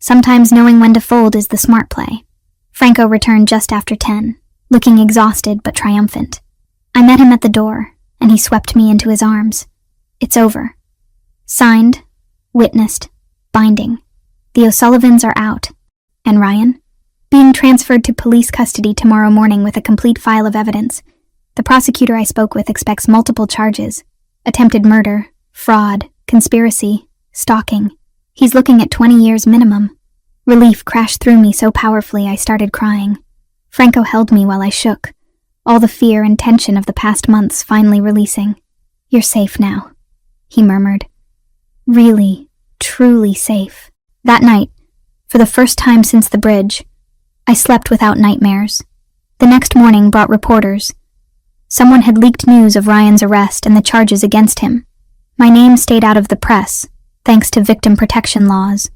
Sometimes knowing when to fold is the smart play. Franco returned just after 10, looking exhausted but triumphant. I met him at the door, and he swept me into his arms. It's over. Signed, witnessed, binding. The O'Sullivans are out. And Ryan? Being transferred to police custody tomorrow morning with a complete file of evidence. The prosecutor I spoke with expects multiple charges. Attempted murder, fraud, conspiracy, stalking. He's looking at 20 years minimum. Relief crashed through me so powerfully I started crying. Franco held me while I shook, all the fear and tension of the past months finally releasing. You're safe now, he murmured. Really, truly safe. That night, for the first time since the bridge, I slept without nightmares. The next morning brought reporters. Someone had leaked news of Ryan's arrest and the charges against him. My name stayed out of the press, thanks to victim protection laws.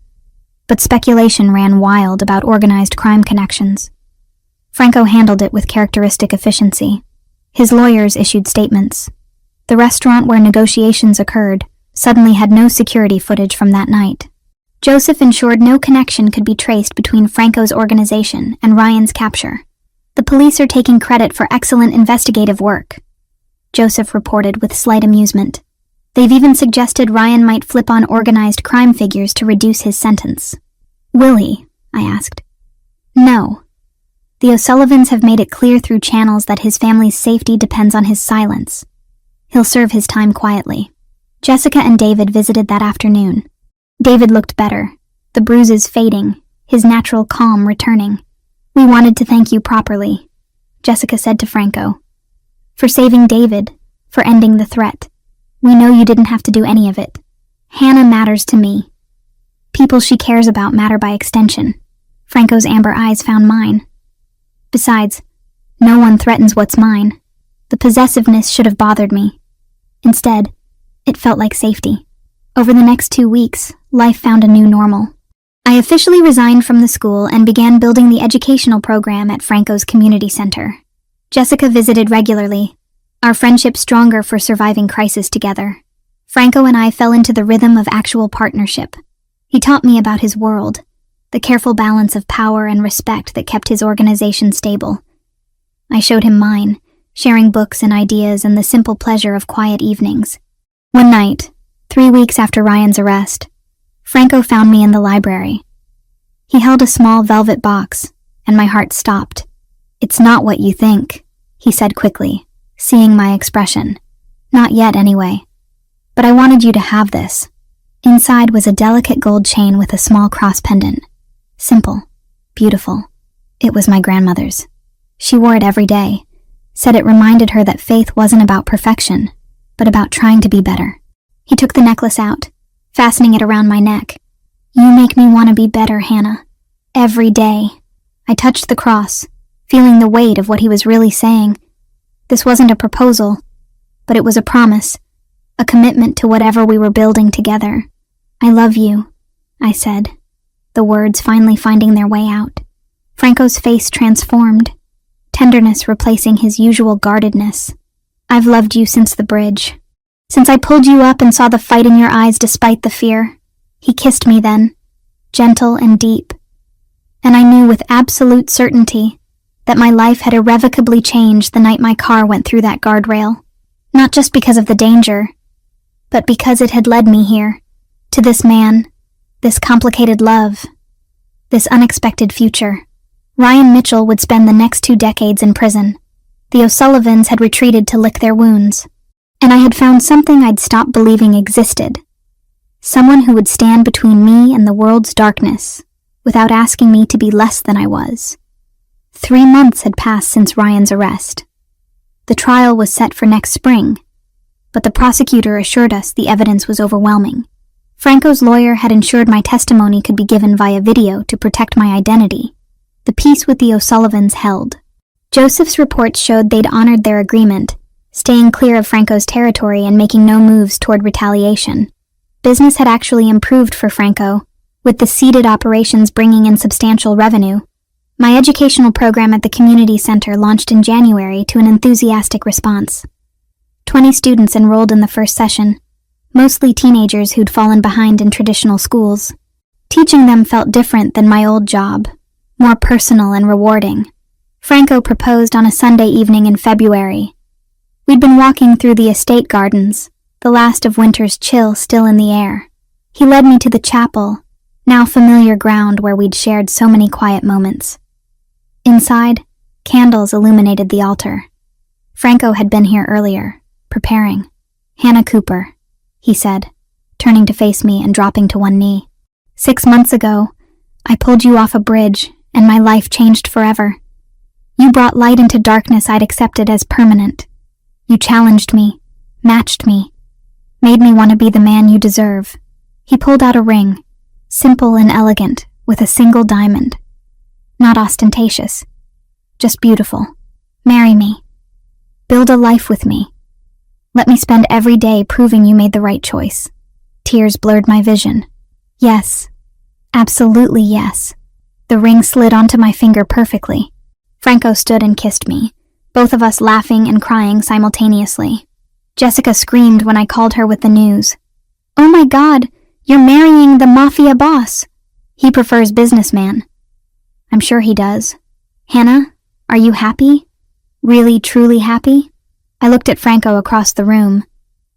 but speculation ran wild about organized crime connections. Franco handled it with characteristic efficiency. His lawyers issued statements. The restaurant where negotiations occurred suddenly had no security footage from that night. Joseph ensured no connection could be traced between Franco's organization and Ryan's capture. The police are taking credit for excellent investigative work, Joseph reported with slight amusement. They've even suggested Ryan might flip on organized crime figures to reduce his sentence. Will he? I asked. No. The O'Sullivans have made it clear through channels that his family's safety depends on his silence. He'll serve his time quietly. Jessica and David visited that afternoon. David looked better, the bruises fading, his natural calm returning. We wanted to thank you properly, Jessica said to Franco. For saving David, for ending the threat. We know you didn't have to do any of it. Hannah matters to me. People she cares about matter by extension. Franco's amber eyes found mine. Besides, no one threatens what's mine. The possessiveness should have bothered me. Instead, it felt like safety. Over the next 2 weeks, life found a new normal. I officially resigned from the school and began building the educational program at Franco's community center. Jessica visited regularly, our friendship stronger for surviving crisis together. Franco and I fell into the rhythm of actual partnership. He taught me about his world, the careful balance of power and respect that kept his organization stable. I showed him mine, sharing books and ideas and the simple pleasure of quiet evenings. One night, 3 weeks after Ryan's arrest, Franco found me in the library. He held a small velvet box, and my heart stopped. It's not what you think, he said quickly, seeing my expression. Not yet, anyway. But I wanted you to have this. Inside was a delicate gold chain with a small cross pendant. Simple, beautiful. It was my grandmother's. She wore it every day, said it reminded her that faith wasn't about perfection, but about trying to be better. He took the necklace out, fastening it around my neck. You make me want to be better, Hannah. Every day. I touched the cross, feeling the weight of what he was really saying. This wasn't a proposal, but it was a promise, a commitment to whatever we were building together. I love you, I said, the words finally finding their way out. Franco's face transformed, tenderness replacing his usual guardedness. I've loved you since the bridge. Since I pulled you up and saw the fight in your eyes despite the fear. He kissed me then, gentle and deep. And I knew with absolute certainty that my life had irrevocably changed the night my car went through that guardrail. Not just because of the danger, but because it had led me here, to this man, this complicated love, this unexpected future. Ryan Mitchell would spend the next 2 decades in prison. The O'Sullivans had retreated to lick their wounds, and I had found something I'd stopped believing existed. Someone who would stand between me and the world's darkness, without asking me to be less than I was. 3 months had passed since Ryan's arrest. The trial was set for next spring, but the prosecutor assured us the evidence was overwhelming. Franco's lawyer had ensured my testimony could be given via video to protect my identity. The peace with the O'Sullivans held. Joseph's reports showed they'd honored their agreement, staying clear of Franco's territory and making no moves toward retaliation. Business had actually improved for Franco, with the seeded operations bringing in substantial revenue. My educational program at the community center launched in January to an enthusiastic response. 20 students enrolled in the first session, mostly teenagers who'd fallen behind in traditional schools. Teaching them felt different than my old job, more personal and rewarding. Franco proposed on a Sunday evening in February. We'd been walking through the estate gardens, the last of winter's chill still in the air. He led me to the chapel, now familiar ground where we'd shared so many quiet moments. Inside, candles illuminated the altar. Franco had been here earlier, preparing. Hannah Cooper, he said, turning to face me and dropping to one knee. 6 months ago, I pulled you off a bridge, and my life changed forever. You brought light into darkness I'd accepted as permanent. You challenged me, matched me, made me want to be the man you deserve. He pulled out a ring, simple and elegant, with a single diamond. Not ostentatious, just beautiful. Marry me. Build a life with me. Let me spend every day proving you made the right choice. Tears blurred my vision. Yes, Absolutely yes. The ring slid onto my finger perfectly. Franco stood and kissed me, both of us laughing and crying simultaneously. Jessica screamed when I called her with the news. "Oh my God, you're marrying the Mafia boss. He prefers businessman." "I'm sure he does. Hannah, are you happy? Really, truly happy?" I looked at Franco across the room,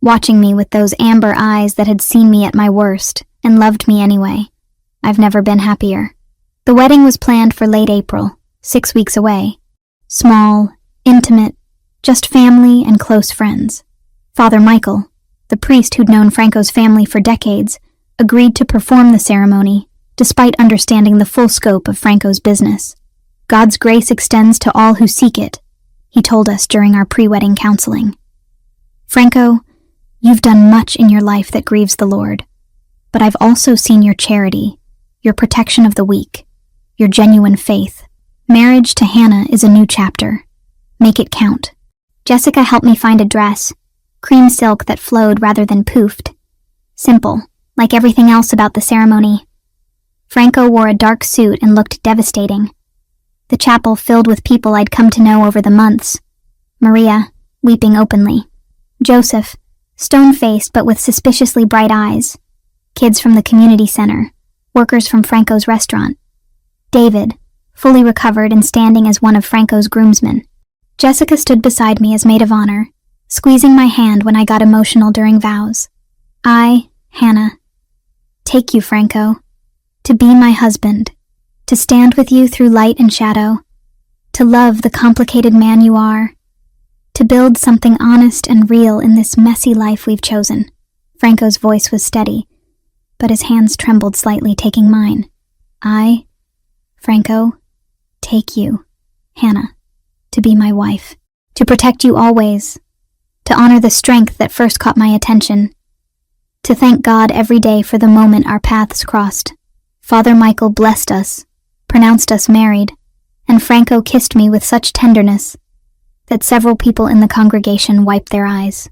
watching me with those amber eyes that had seen me at my worst and loved me anyway. I've never been happier. The wedding was planned for late April, 6 weeks away. Small, intimate, just family and close friends. Father Michael, the priest who'd known Franco's family for decades, agreed to perform the ceremony, despite understanding the full scope of Franco's business. "God's grace extends to all who seek it," he told us during our pre-wedding counseling. "Franco, you've done much in your life that grieves the Lord, but I've also seen your charity, your protection of the weak, your genuine faith. Marriage to Hannah is a new chapter. Make it count." Jessica helped me find a dress, cream silk that flowed rather than poofed. Simple, like everything else about the ceremony. Franco wore a dark suit and looked devastating. The chapel filled with people I'd come to know over the months. Maria, weeping openly. Joseph, stone-faced but with suspiciously bright eyes. Kids from the community center, workers from Franco's restaurant. David, fully recovered and standing as one of Franco's groomsmen. Jessica stood beside me as maid of honor, squeezing my hand when I got emotional during vows. I, Hannah, take you, Franco, to be my husband, to stand with you through light and shadow, to love the complicated man you are, to build something honest and real in this messy life we've chosen. Franco's voice was steady, but his hands trembled slightly, taking mine. I, Franco, take you, Hannah, to be my wife, to protect you always, to honor the strength that first caught my attention, to thank God every day for the moment our paths crossed. Father Michael blessed us, pronounced us married, and Franco kissed me with such tenderness that several people in the congregation wiped their eyes.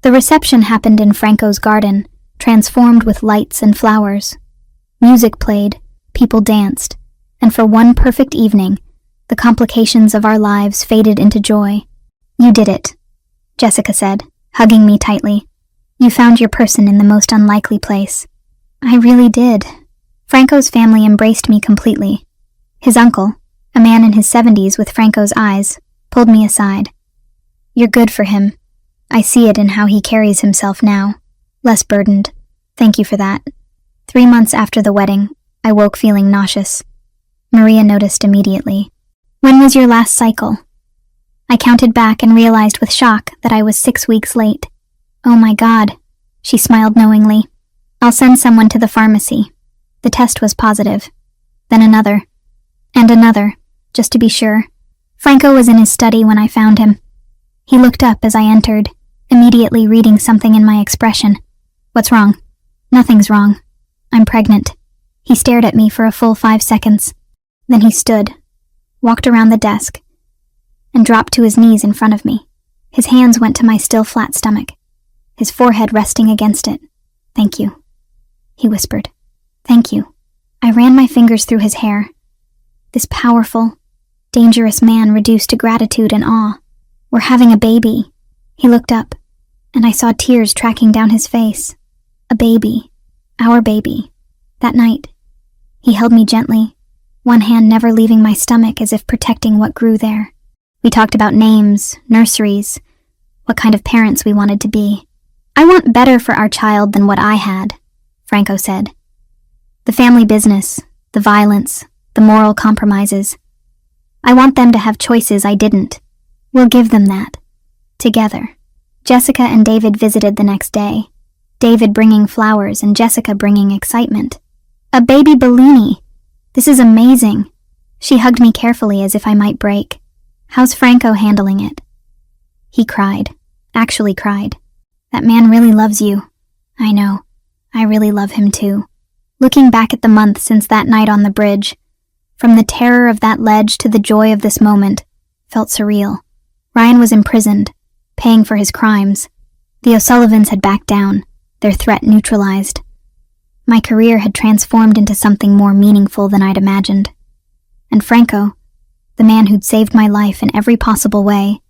The reception happened in Franco's garden, transformed with lights and flowers. Music played, people danced, and for one perfect evening, the complications of our lives faded into joy. "You did it," Jessica said, hugging me tightly. "You found your person in the most unlikely place." I really did. Franco's family embraced me completely. His uncle, a man in his 70s with Franco's eyes, pulled me aside. "You're good for him. I see it in how he carries himself now. Less burdened. Thank you for that." 3 months after the wedding, I woke feeling nauseous. Maria noticed immediately. "When was your last cycle?" I counted back and realized with shock that I was 6 weeks late. "Oh my God," she smiled knowingly. "I'll send someone to the pharmacy." The test was positive. Then another. And another, just to be sure. Franco was in his study when I found him. He looked up as I entered, immediately reading something in my expression. "What's wrong?" "Nothing's wrong. I'm pregnant." He stared at me for a full 5 seconds. Then he stood, walked around the desk, and dropped to his knees in front of me. His hands went to my still flat stomach, his forehead resting against it. "Thank you," he whispered. "Thank you." I ran my fingers through his hair. This powerful, dangerous man reduced to gratitude and awe. "We're having a baby." He looked up, and I saw tears tracking down his face. A baby. Our baby. That night, he held me gently, one hand never leaving my stomach as if protecting what grew there. We talked about names, nurseries, what kind of parents we wanted to be. "I want better for our child than what I had," Franco said. "The family business, the violence, the moral compromises. I want them to have choices I didn't. We'll give them that. Together." Jessica and David visited the next day, David bringing flowers and Jessica bringing excitement. "A baby Bellini! This is amazing." She hugged me carefully as if I might break. "How's Franco handling it?" He cried. Actually cried. "That man really loves you." "I know. I really love him too." Looking back at the month since that night on the bridge, from the terror of that ledge to the joy of this moment, felt surreal. Ryan was imprisoned, paying for his crimes. The O'Sullivans had backed down, their threat neutralized. My career had transformed into something more meaningful than I'd imagined. And Franco, the man who'd saved my life in every possible way,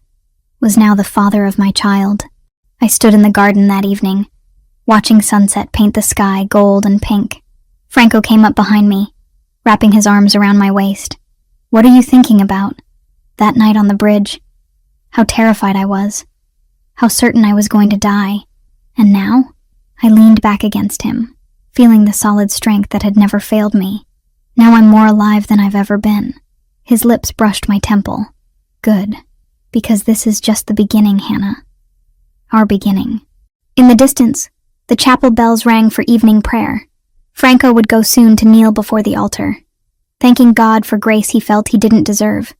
was now the father of my child. I stood in the garden that evening, watching sunset paint the sky gold and pink. Franco came up behind me, wrapping his arms around my waist. "What are you thinking about? That night on the bridge? How terrified I was. How certain I was going to die. And now?" I leaned back against him, feeling the solid strength that had never failed me. "Now I'm more alive than I've ever been." His lips brushed my temple. "Good, because this is just the beginning, Hannah. Our beginning." In the distance, the chapel bells rang for evening prayer. Franco would go soon to kneel before the altar, thanking God for grace he felt he didn't deserve,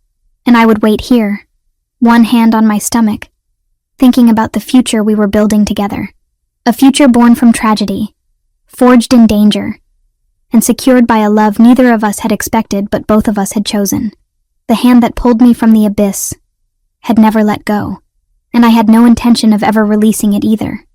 and I would wait here, one hand on my stomach, thinking about the future we were building together. A future born from tragedy, forged in danger, and secured by a love neither of us had expected but both of us had chosen. The hand that pulled me from the abyss had never let go, and I had no intention of ever releasing it either.